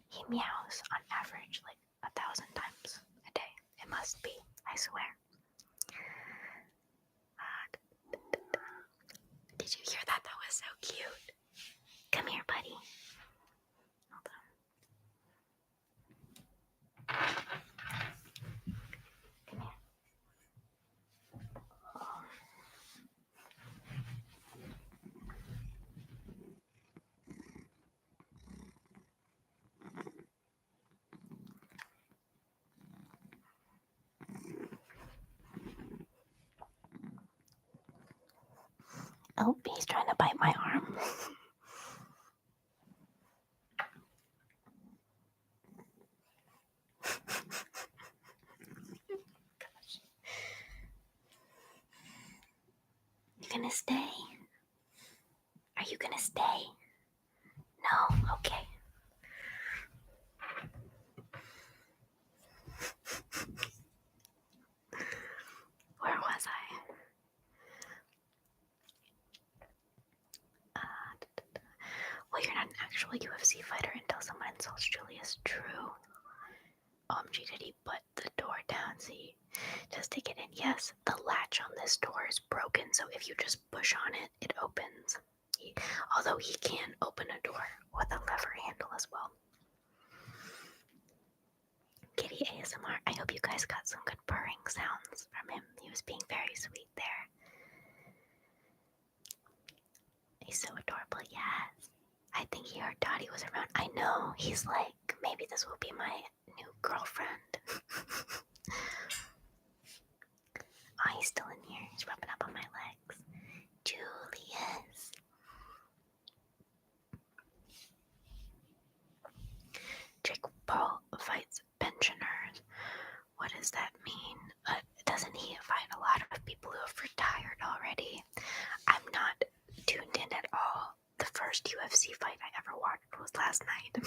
He meows on average like 1,000 times a day. It must be, I swear. Did you hear that? That was so cute. Come here, buddy. Hold on. Come here. Oh, he's trying to bite my arm. You gonna stay? Are you gonna stay? actual UFC fighter until someone insults Julius. True. OMG, did he put the door down? See, just to get in. Yes, the latch on this door is broken, so if you just push on it, it opens. Although he can open a door with a lever handle as well. Kitty ASMR. I hope you guys got some good purring sounds from him. He was being very sweet there. He's so adorable, yes. I think he heard Dottie was around. I know, he's like, maybe this will be my new girlfriend. Oh, he's still in here. He's rubbing up on my legs. Julius. Jake Paul fights pensioners. What does that mean? Doesn't he fight a lot of people who have retired already? I'm not tuned in at all. The first UFC fight I ever watched was last night.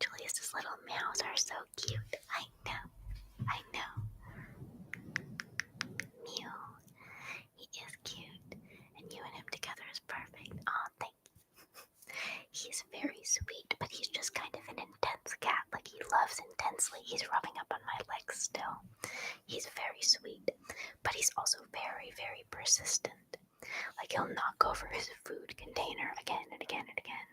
Julius's little meows are so cute. I know. Mew. He is cute. And you and him together is perfect. Oh, thank you. He's very sweet, but he's just kind of an intense cat. Like, he loves intensely. He's rubbing up on my legs still. He's very sweet, but he's also very, very persistent. Like, he'll knock over his food container again and again and again.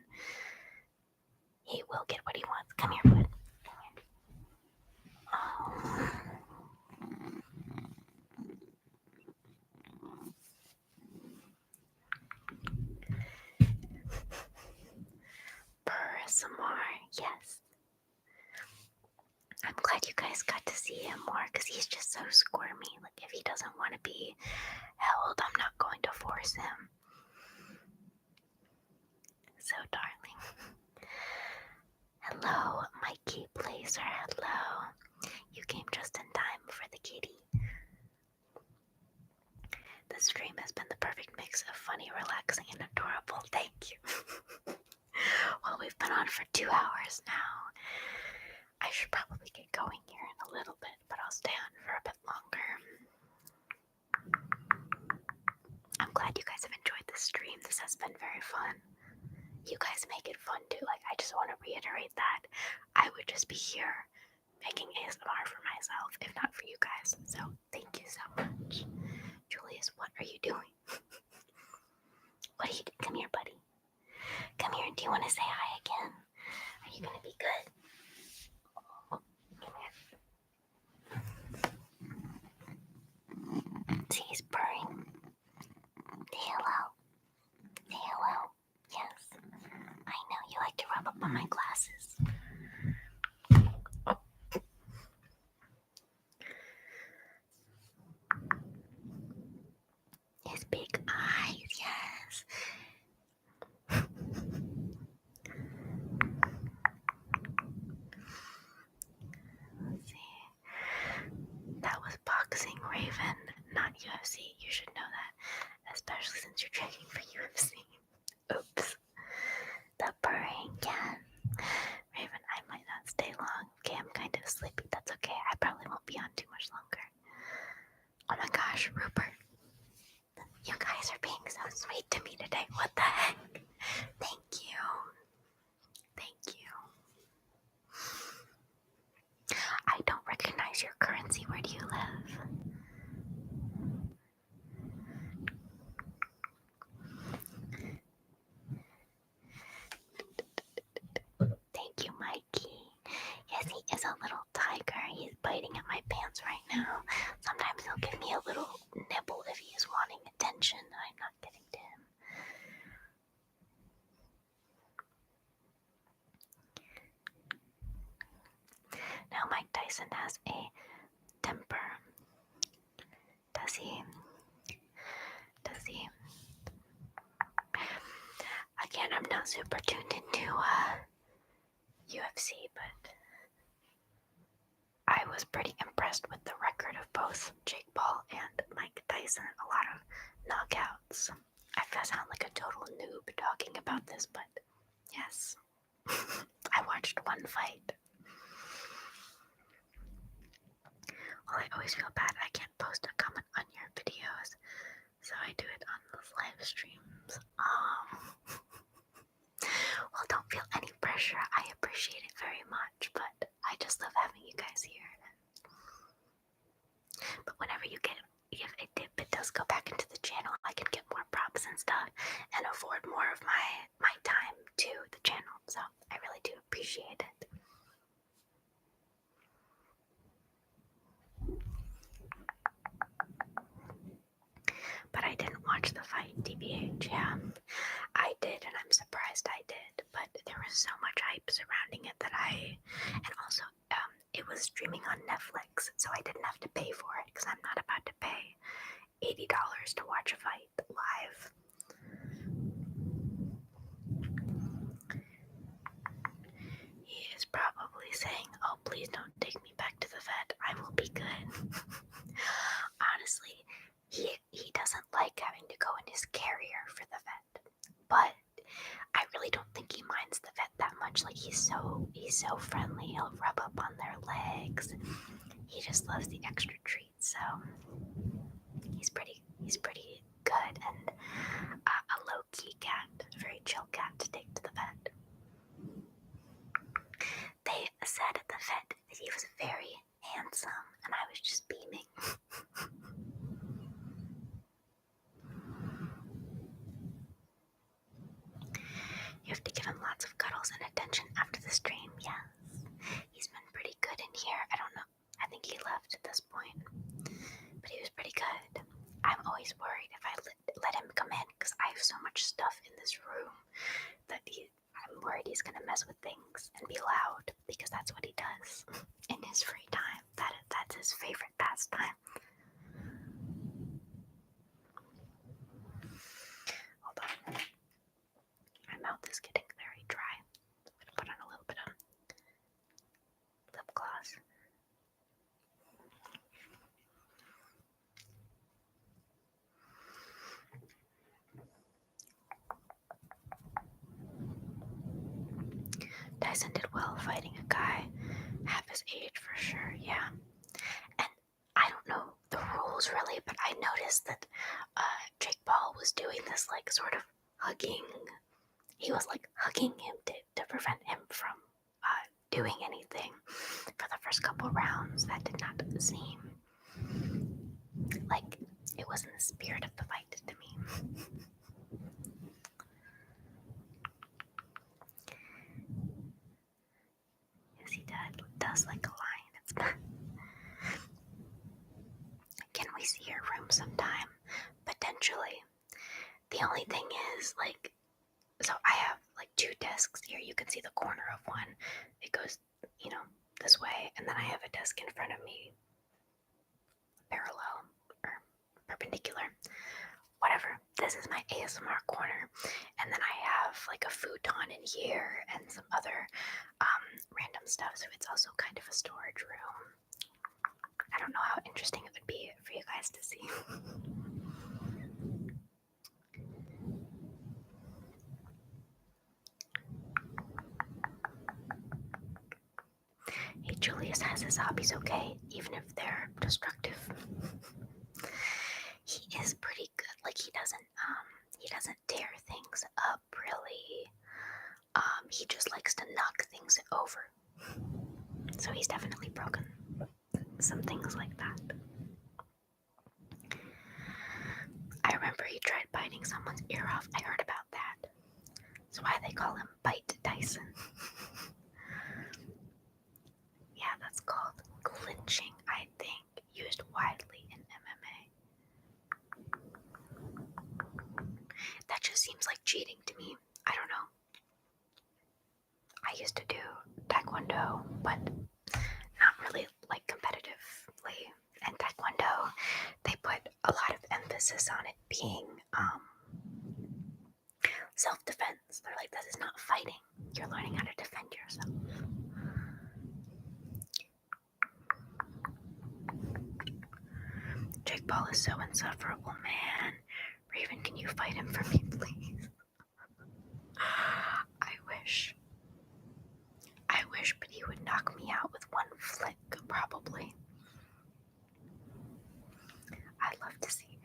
He will get what he wants. Come here, bud. Come here. Oh. Purr some more, yes. I'm glad you guys got to see him more because he's just so squirmy. Like, if he doesn't want to be held, I'm not going to force him. So darling. Hello, Mikey Blazer. Hello. You came just in time for the kitty. The stream has been the perfect mix of funny, relaxing, and adorable. Thank you. Well, we've been on for 2 hours now. I should probably get going here in a little bit, but I'll stay on for a bit longer. I'm glad you guys have enjoyed this stream. This has been very fun. You guys make it fun too. Like, I just want to reiterate that. I would just be here making ASMR for myself, if not for you guys. So, thank you so much. Julius, what are you doing? What are you doing? Come here, buddy. Come here. Do you want to say hi again? Are you going to be good? Come here. See, he's purring. Say hello. Say hello. Yes. I know you like to rub up on my glasses. Oh. His big eyes, yes. Let's see. That was boxing, Raven, not UFC. You should know that, especially since you're training for UFC. Oops. The purring, yeah. Raven, I might not stay long. Okay, I'm kind of sleepy. That's okay. I probably won't be on too much longer. Oh my gosh, Rupert. You guys are being so sweet to me today. What the heck? Thank you. Thank you. I don't recognize your currency. Where do you live? Thank you, Mikey. Yes, he is a little tiger. He's biting at my pants right now. Sometimes he'll give me a little nibble if he is wanting attention. I'm not getting to him. Now Mike Tyson has a temper. Does he? Does he? Again, I'm not super tuned into UFC, but I was pretty impressed with the record of both Jake Paul and Mike Tyson. A lot of knockouts. I sound like a total noob talking about this, but yes. I watched one fight. Well, I always feel bad I can't post a comment on your videos. so I do it on those live streams. Well, don't feel any pressure. I appreciate it very much, but I just love having you guys here. But whenever you give a tip, it does go back into the channel. I can get more props and stuff and afford more of my time to the channel. So I really do appreciate it. But I didn't watch the fight, TBH. Yeah, I did, and I'm surprised I did. But there was so much hype surrounding it and also it was streaming on Netflix, so I didn't have to pay for it because I'm not about to pay $80 to watch a fight live. He is probably saying, "Oh, please don't take me back to the vet. I will be good." Honestly, he doesn't like having to go in his carrier for the vet, but I really don't think he minds the vet that much. Like he's so friendly. He'll rub up on their legs. He just loves the extra treats. So he's pretty good and a low-key cat, a very chill cat to take to the vet. They said at the vet that he was very handsome, and I was just beaming. You have to give him lots of cuddles and attention after the stream. Yes, he's been pretty good in here. I don't know. I think he left at this point, but he was pretty good. I'm always worried if I let him come in because I have so much stuff in this room that I'm worried he's gonna mess with things and be loud because that's what he does in his free time. That's his favorite pastime. Hold on. My mouth is getting very dry. I'm gonna put on a little bit of lip gloss. Tyson did well fighting a guy half his age for sure, yeah. And I don't know the rules really, but I noticed that Jake Paul was doing this like sort of hugging. He was like hugging him to prevent him from doing anything for the first couple rounds. That did not seem like it was in the spirit of the fight to me. Yes, he does like a lion. Can we see your room sometime? Potentially. The only thing is, like, so I have like two desks here. You can see the corner of one. It goes, this way, and then I have a desk in front of me, parallel or perpendicular. Whatever. This is my ASMR corner, and then I have like a futon in here and some other random stuff. So it's also kind of a storage room. I don't know how interesting it would be for you guys to see. Hey, Julius has his hobbies, okay, even if they're destructive. He is pretty good. Like he doesn't tear things up really. He just likes to knock things over. So he's definitely broken some things like that. I remember he tried biting someone's ear off. I heard about that. That's why they call him Bite Tyson. Yeah, that's called clinching, I think, used widely in MMA. That just seems like cheating to me. I don't know. I used to do Taekwondo, but not really like competitively. And Taekwondo, they put a lot of emphasis on it being self-defense. They're like, this is not fighting. You're learning how to defend yourself. Jake Paul is so insufferable, man. Raven, can you fight him for me, please? I wish, but he would knock me out with one flick, probably. I'd love to see.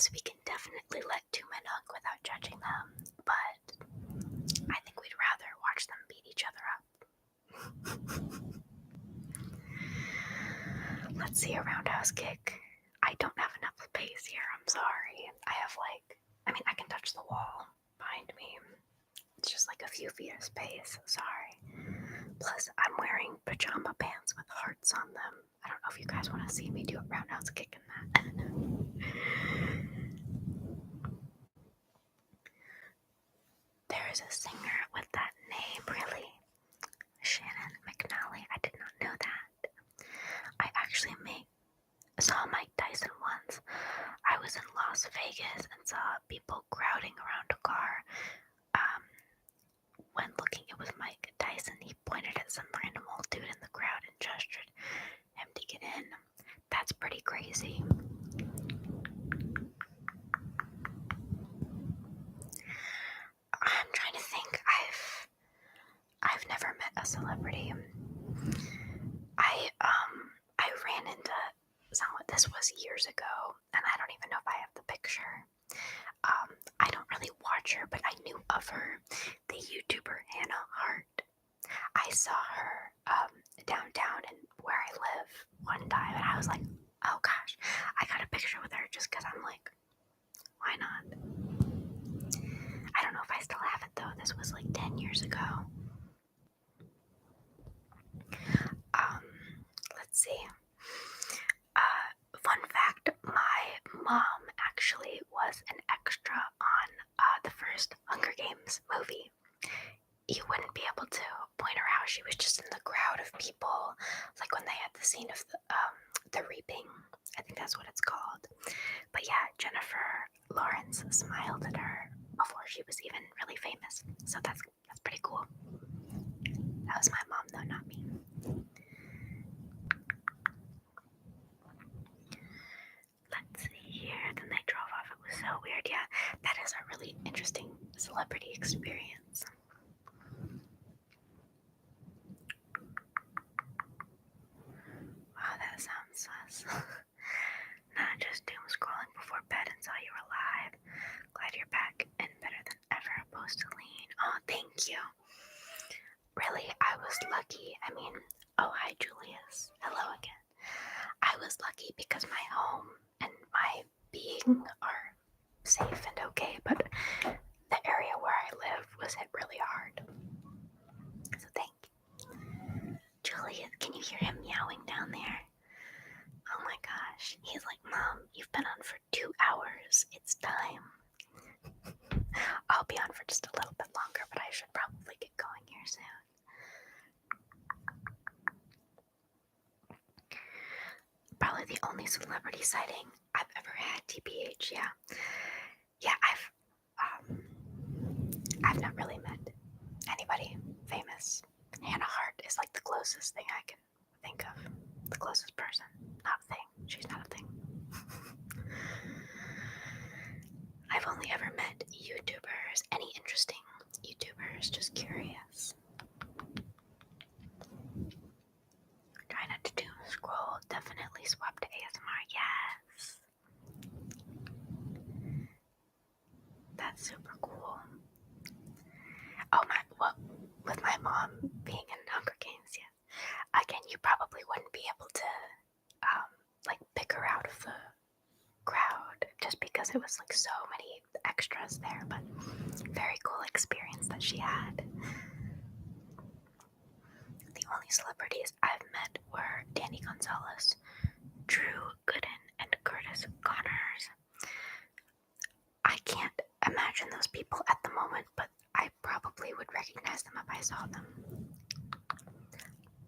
because we can definitely let two men hug without judging them, but I think we'd rather watch them beat each other up. Let's see a roundhouse kick. I don't have enough space here, I'm sorry. I have I can touch the wall behind me. It's just like a few feet of space, sorry. Plus, I'm wearing pajama pants with hearts on them. I don't know if you guys want to see me do a roundhouse kick in that. There is a singer with that name, really? Shannon McNally. I did not know that. I actually saw Mike Tyson once. I was in Las Vegas and saw people crowding around a car. When looking, it was Mike Tyson. He pointed at some random old dude in the crowd and gestured him to get in. That's pretty crazy. I'm trying to think. I've never met a celebrity. I ran into someone. This was years ago, and I don't even know if I have the picture. I don't really watch her, but I knew of her. The YouTuber Hannah Hart. I saw her downtown and where I live one time, and I was like, oh gosh, I got a picture with her just because I'm like, why not? I don't know if I still have it though. This was like 10 years ago. Let's see. Fun fact, my mom actually was an extra on the first Hunger Games movie. You wouldn't be able to point her out. She was just in the crowd of people, like when they had the scene of the reaping. I think that's what it's called. But yeah, Jennifer Lawrence smiled at her before she was even really famous. So that's pretty cool. That was my mom though, not me. Let's see here. Then they drove off. It was so weird. Yeah, that is a really interesting celebrity experience. Wow, that sounds sus. Not just doom scrolling before bed and saw you were alive. Glad you're back and better than ever. Postaline. Oh, thank you. Really, I was lucky. Oh, hi, Julius. Hello again. I was lucky because my home and my being are safe and okay, but the area where I live was hit really hard. So thank you. Julius, can you hear him meowing down there? Oh my gosh. He's like, Mom, you've been on for 2 hours. It's time. I'll be on for just a little bit longer, but I should probably get going here soon. Probably the only celebrity sighting I've ever had, TBH, yeah. Yeah, I've not really met anybody famous. Hannah Hart is like the closest thing I can think of. The closest person. Not a thing. She's not a thing. I've only ever met YouTubers. Any interesting YouTubers? Just curious. Try not to doom scroll. Definitely swap to ASMR. Yes. That's super cool. Oh with my mom being in Hunger Games, yeah. Again, you probably wouldn't be able to pick her out of the crowd just because it was like so many extras there, but very cool experience that she had. The only celebrities I've met were Danny Gonzalez, Drew Gooden, and Curtis Connors. I can't imagine those people at the moment, but I probably would recognize them if I saw them.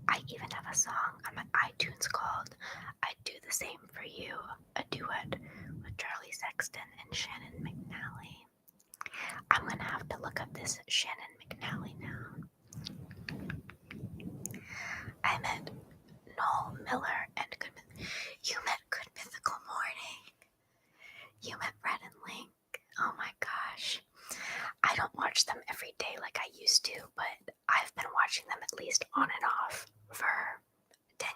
I even have a song on my iTunes called I'd Do the Same for You, a duet with Charlie Sexton and Shannon McNally. I'm gonna have to look up this Shannon McNally now. I met Noel Miller and You met Good Mythical Morning. You met Red and Link. Oh my gosh. I don't watch them every day like I used to, but I've been watching them at least on and off for 10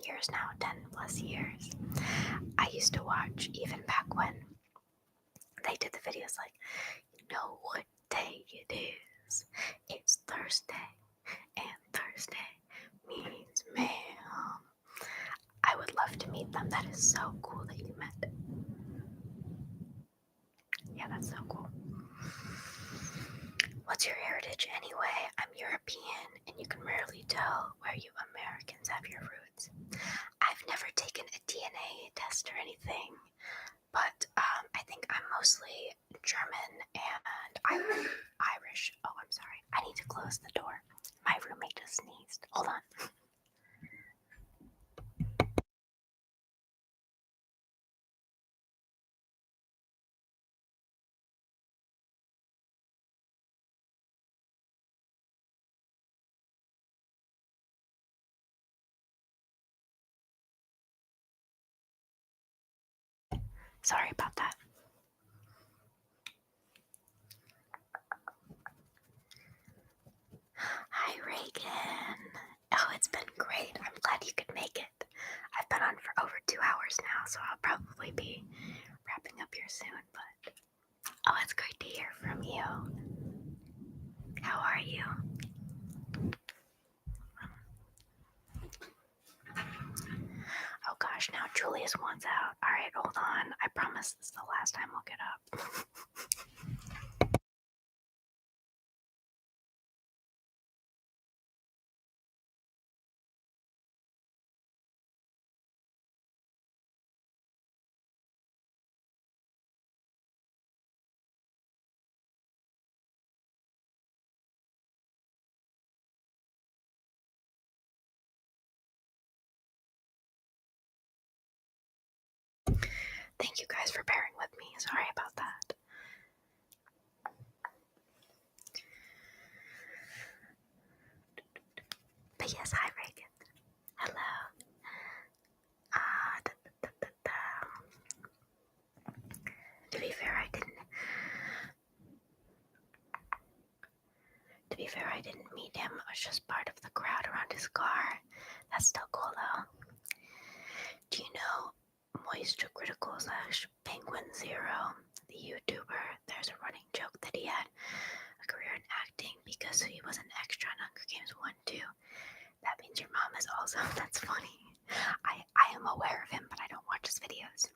years now, 10 plus years. I used to watch even back when they did the videos like, you know what day it is? It's Thursday, and Thursday means ma'am. I would love to meet them. That is so cool that you met. Yeah, that's so cool. What's your heritage anyway? I'm European, and you can rarely tell where you Americans have your roots. I've never taken a DNA test or anything, but I think I'm mostly German and Irish. Oh, I'm sorry. I need to close the door. My roommate just sneezed. Hold on. Sorry about that. Hi, Reagan. Oh, it's been great. I'm glad you could make it. I've been on for over 2 hours now, so I'll probably be wrapping up here soon, but oh, it's great to hear from you. How are you? Oh gosh, now Julius wants out. Alright, hold on. I promise this is the last time we'll get up. Thank you guys for bearing with me. Sorry about that. But yes, hi Reagan. Hello. To be fair, I didn't meet him. I was just part of the crowd around his car. That's still cool though. Do you know Moisture Critical / Penguin Zero, the YouTuber? There's a running joke that he had a career in acting because he was an extra on Hunger Games 1 too. That means your mom is also. That's funny. I am aware of him, but I don't watch his videos.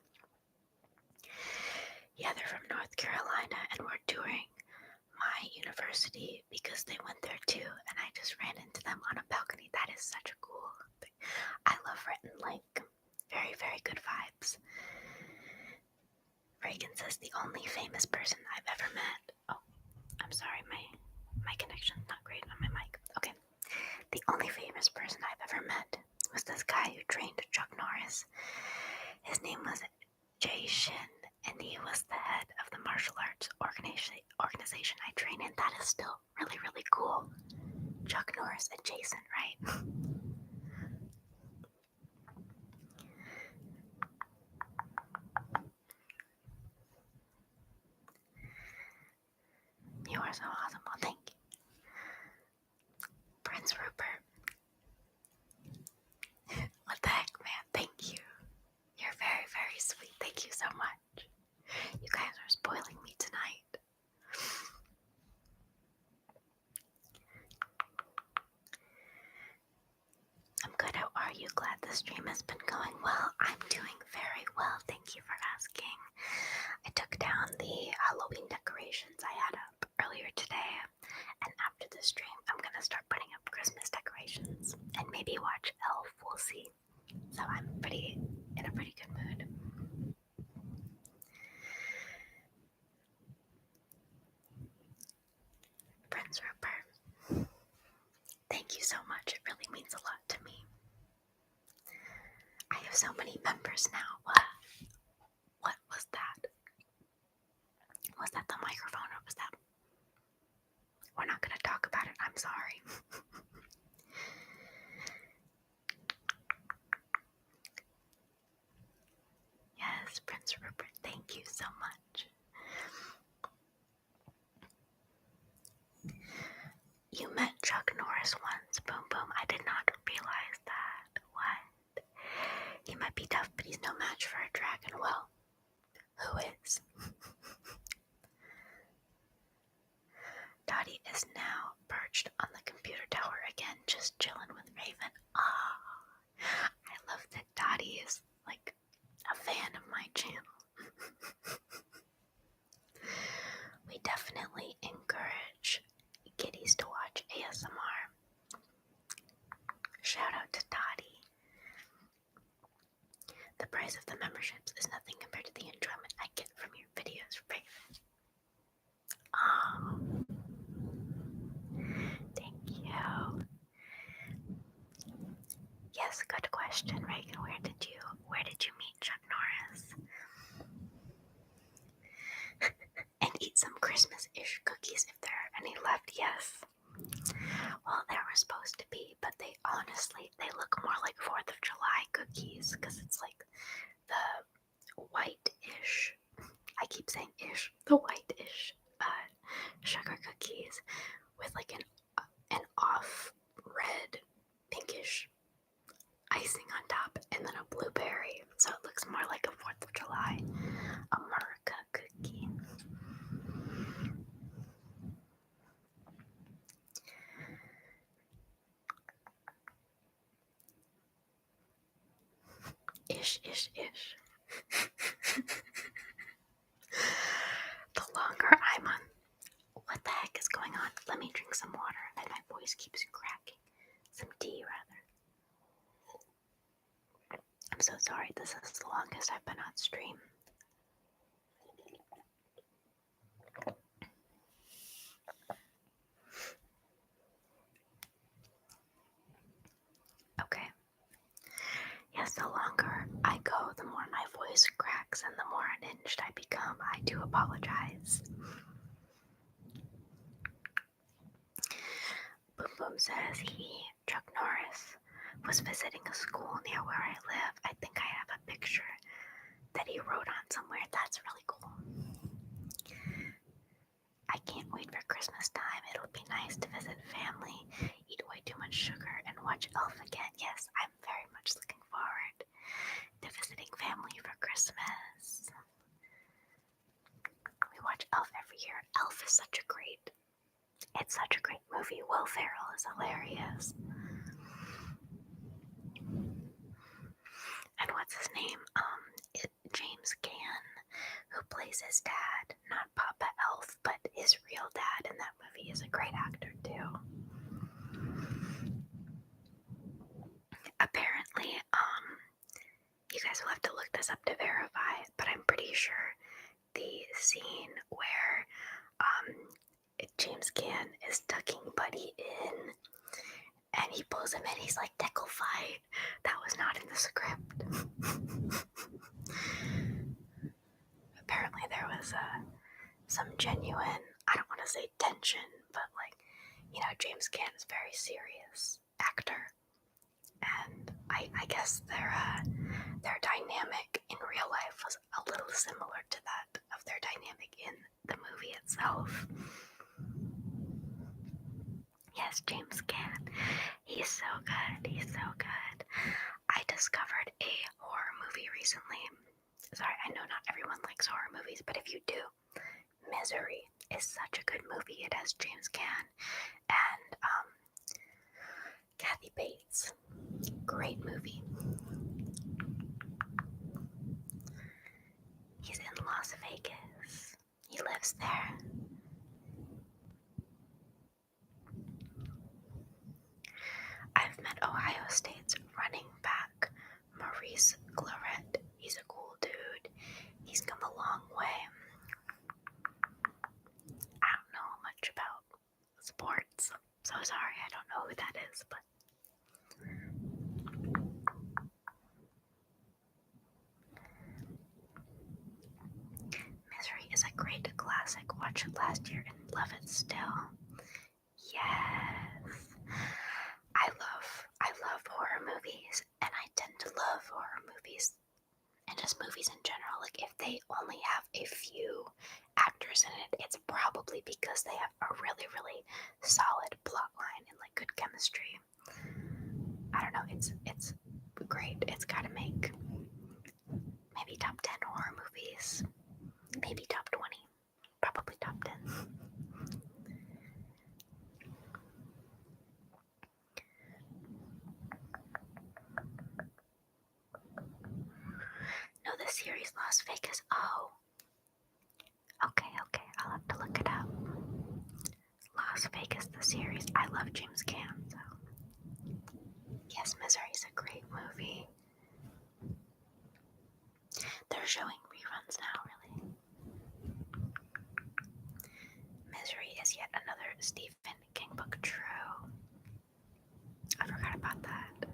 Yeah, they're from North Carolina and we're touring my university because they went there too, and I just ran into them on a balcony. That is such a cool thing. I love Rhett and Link. Very, very good vibes. Reagan says the only famous person I've ever met. Oh, I'm sorry, my connection's not great on my mic. Okay. The only famous person I've ever met was this guy who trained Chuck Norris. His name was Jason, and he was the head of the martial arts organization I train in. That is still really, really cool. Chuck Norris adjacent, right? You are so awesome. Well, thank you. Prince Rupert. What the heck, man? Thank you. You're very, very sweet. Thank you so much. You guys are spoiling me tonight. I'm good. How are you? Glad the stream has been going well. I'm doing very well. Thank you for asking. I took down the Halloween decorations I had up earlier today, and after the stream, I'm gonna start putting up Christmas decorations and maybe watch Elf. We'll see. So I'm in a pretty good mood. Prince Rupert, thank you so much. It really means a lot to me. I have so many members now. What was that? Was that the microphone or was that? We're not gonna talk about it. I'm sorry. Yes, Prince Rupert, thank you so much. You met Chuck Norris once. Boom, boom. I did not realize that. What? He might be tough, but he's no match for a dragon. Well, who is? watched on the computer tower again, just chilling with Raven. I love that Dottie is like a fan of my channel. We definitely encourage kiddies to watch ASMR. Shout out to Dottie. The price of the memberships is nothing compared to the enjoyment I get from your videos, Raven. Thank you. Yes, good question, Reagan. Where did you meet Chuck Norris? And eat some Christmas-ish cookies if there are any left. Yes. Well, there were supposed to be, but they look more like 4th of July cookies because it's like the white-ish. I keep saying ish. The white-ish sugar cookies with like an off red pinkish icing on top and then a blueberry, so it looks more like a 4th of July America cookie. Ish. The longer I'm on, what the heck is going on? Let me drink some water and my voice keeps cracking. Some tea, rather. I'm so sorry, this is the longest I've been on stream. Okay. Yes, the longer I go, the more my voice cracks and the more unhinged I become. I do apologize. Boom Boom says Chuck Norris, was visiting a school near where I live. I think I have a picture that he wrote on somewhere. That's really cool. I can't wait for Christmas time. It'll be nice to visit family, eat way too much sugar, and watch Elf again. Yes, I'm very much looking forward to visiting family for Christmas. We watch Elf every year. Elf is it's such a great movie. Will Ferrell is hilarious. And what's his name? James Caan, who plays his dad, not Papa Elf, but his real dad in that movie, is a great actor too. Apparently, you guys will have to look this up to verify, but I'm pretty sure the scene where James Caan is tucking Buddy in and he pulls him in, he's like, "Deckle fight." That was not in the script. Apparently there was some genuine, I don't want to say tension, but like, James Caan is a very serious actor, and I guess their dynamic in real life was a little similar to that of their dynamic in the movie itself. Yes, James Caan. He's so good. I discovered a horror movie recently. Sorry, I know not everyone likes horror movies, but if you do, Misery is such a good movie. It has James Caan and Kathy Bates. Great movie. He's in Las Vegas. He lives there. I've met Ohio State's running back, Maurice Clarett. He's a cool dude. He's come a long way. I don't know much about sports. So sorry, I don't know who that is, but Misery is a great classic. Watched it last year and love it still. Yes. I love horror movies, and I tend to love horror movies and just movies in general. Like, if they only have a few actors in it, it's probably because they have a really, really solid plot line and like good chemistry. I don't know, it's great. It's gotta make maybe top 10 horror movies, maybe top 20, probably top 10. series Las Vegas. Oh. Okay, I'll have to look it up. Las Vegas, the series. I love James Caan, so. Yes, Misery's a great movie. They're showing reruns now, really. Misery is yet another Stephen King book. True. I forgot about that.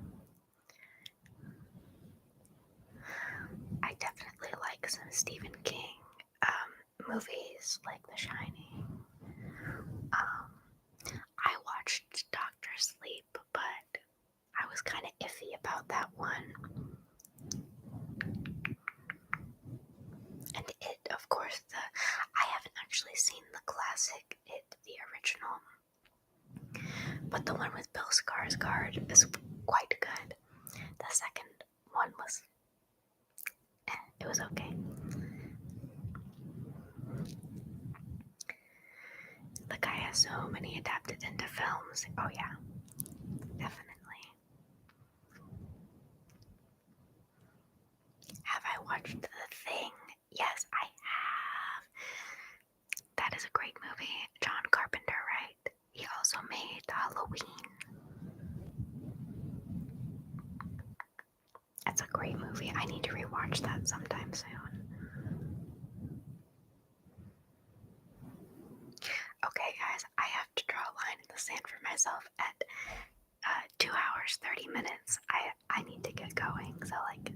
I definitely like some Stephen King movies, like The Shining. I watched Doctor Sleep, but I was kind of iffy about that one. And It, of course, I haven't actually seen the classic It, the original, but the one with Bill Skarsgård is quite good. The second one was, it was okay. The guy has so many adapted into films. Oh yeah, definitely. Have I watched The Thing? Yes, I have. That is a great movie. John Carpenter, right? He also made Halloween. It's a great movie. I need to rewatch that sometime soon. Okay, guys, I have to draw a line in the sand for myself at 2 hours, 30 minutes. I need to get going, so like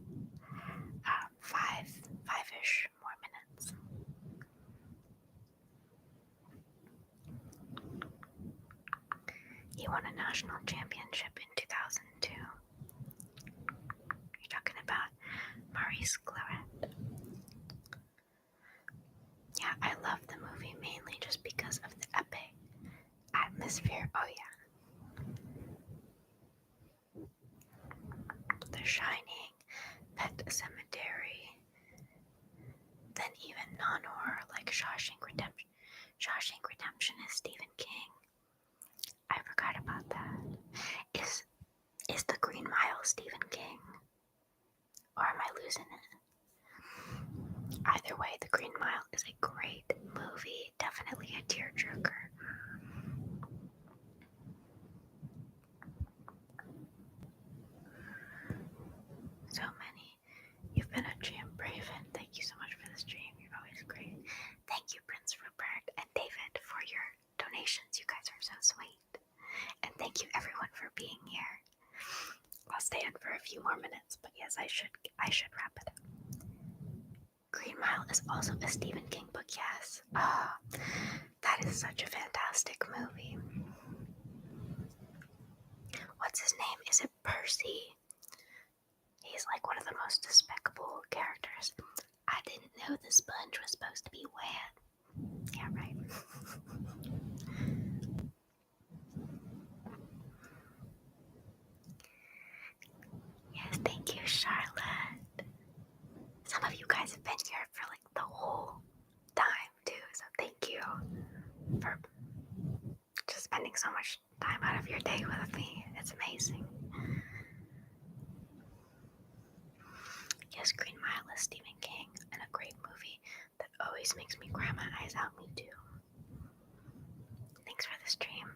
five-ish more minutes. He won a national championship in 2002. You're talking about Maurice Claret. Yeah, I love the movie mainly just because of the epic atmosphere. Oh yeah. The Shining, Pet Cemetery, then even non-horror like Shawshank Redemption. Shawshank Redemption is Stephen King. I forgot about that. Is The Green Mile Stephen King? Or am I losing it? Either way, The Green Mile is a great movie. Definitely a tearjerker. So many. You've been a champ, Raven. Thank you so much for the stream. You're always great. Thank you, Prince Rupert and David, for your donations. You guys are so sweet. And thank you, everyone, for being here. I'll stay on for a few more minutes, but yes, I should wrap it up. Green Mile is also a Stephen King book, yes. That is such a fantastic movie. What's his name? Is it Percy? He's like one of the most despicable characters. I didn't know the sponge was supposed to be wet. Yeah, right. Yes, thank you, Charlotte. Some of you guys have been here for like the whole time too, so thank you for just spending so much time out of your day with me. It's amazing. Yes, Green Mile is Stephen King, and a great movie that always makes me cry my eyes out. Me too. Thanks for the stream.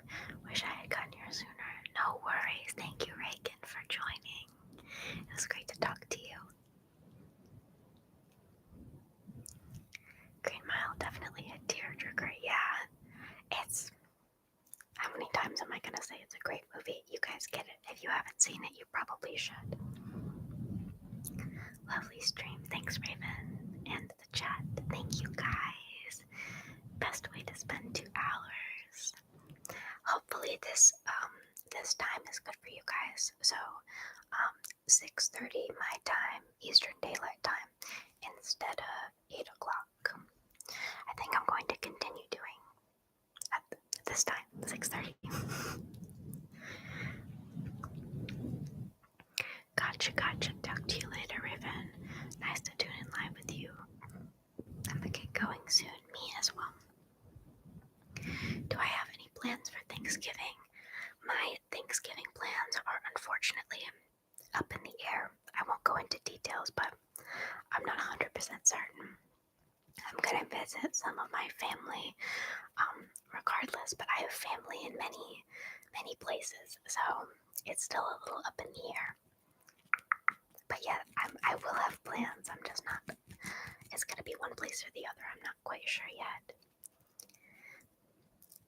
Wish I had gotten here sooner. No worries. Thank you, Reagan, for joining. It was great to talk to you. Green Mile, definitely a tearjerker. Yeah, it's... How many times am I gonna say it's a great movie? You guys get it. If you haven't seen it, you probably should. Lovely stream. Thanks, Raven. And the chat. Thank you, guys. Best way to spend 2 hours. Hopefully this time is good for you guys. So 6:30 my time, Eastern Daylight Time, instead of 8 o'clock. I think I'm going to continue doing at this time, 6:30. Gotcha. Talk to you later, Raven. Nice to tune in live with you. I'm gonna get going soon. Me as well. Do I have any plans for Thanksgiving? My Thanksgiving plans are unfortunately up in the air. I won't go into details, but I'm not 100% certain. I'm gonna visit some of my family, regardless, but I have family in many, many places, so it's still a little up in the air. But yeah, I will have plans. I'm just not. It's gonna be one place or the other. I'm not quite sure yet.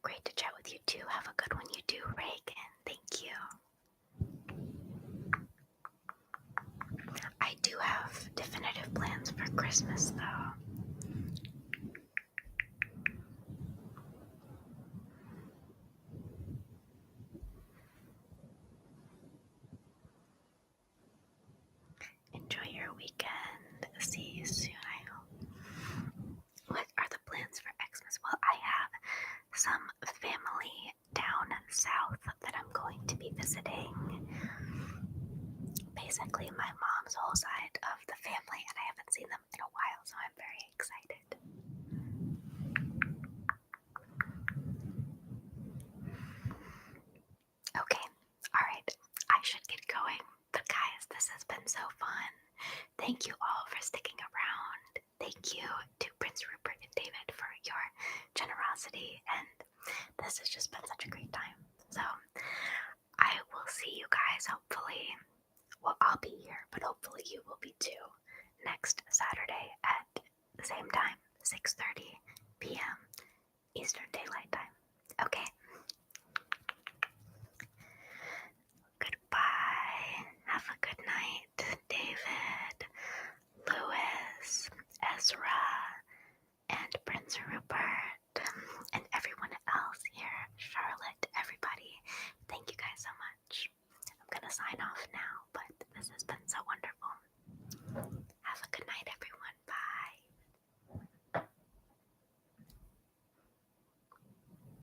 Great to chat with you too. Have a good one, you too, Reagan. Thank you. I do have definitive plans for Christmas, though. Enjoy your weekend. See you soon, I hope. What are the plans for Xmas? Well, I have some family down south that I'm going to be visiting. Basically, my mom's whole side of the family, and I haven't seen them in a while, so I'm very excited. Okay, alright, I should get going. But guys, this has been so fun. Thank you all for sticking around. Thank you to Prince Rupert and David for your generosity, and this has just been such a great time. So, I will see you guys hopefully. Well, I'll be here, but hopefully you will be too. Next Saturday at the same time, 6:30 p.m. Eastern Daylight Time. Okay. Goodbye. Have a good night, David, Louis, Ezra, and Prince Rupert, and everyone else here, Charlotte, everybody. Thank you guys so much. I'm gonna sign off now, but this has been so wonderful. Have a good night, everyone.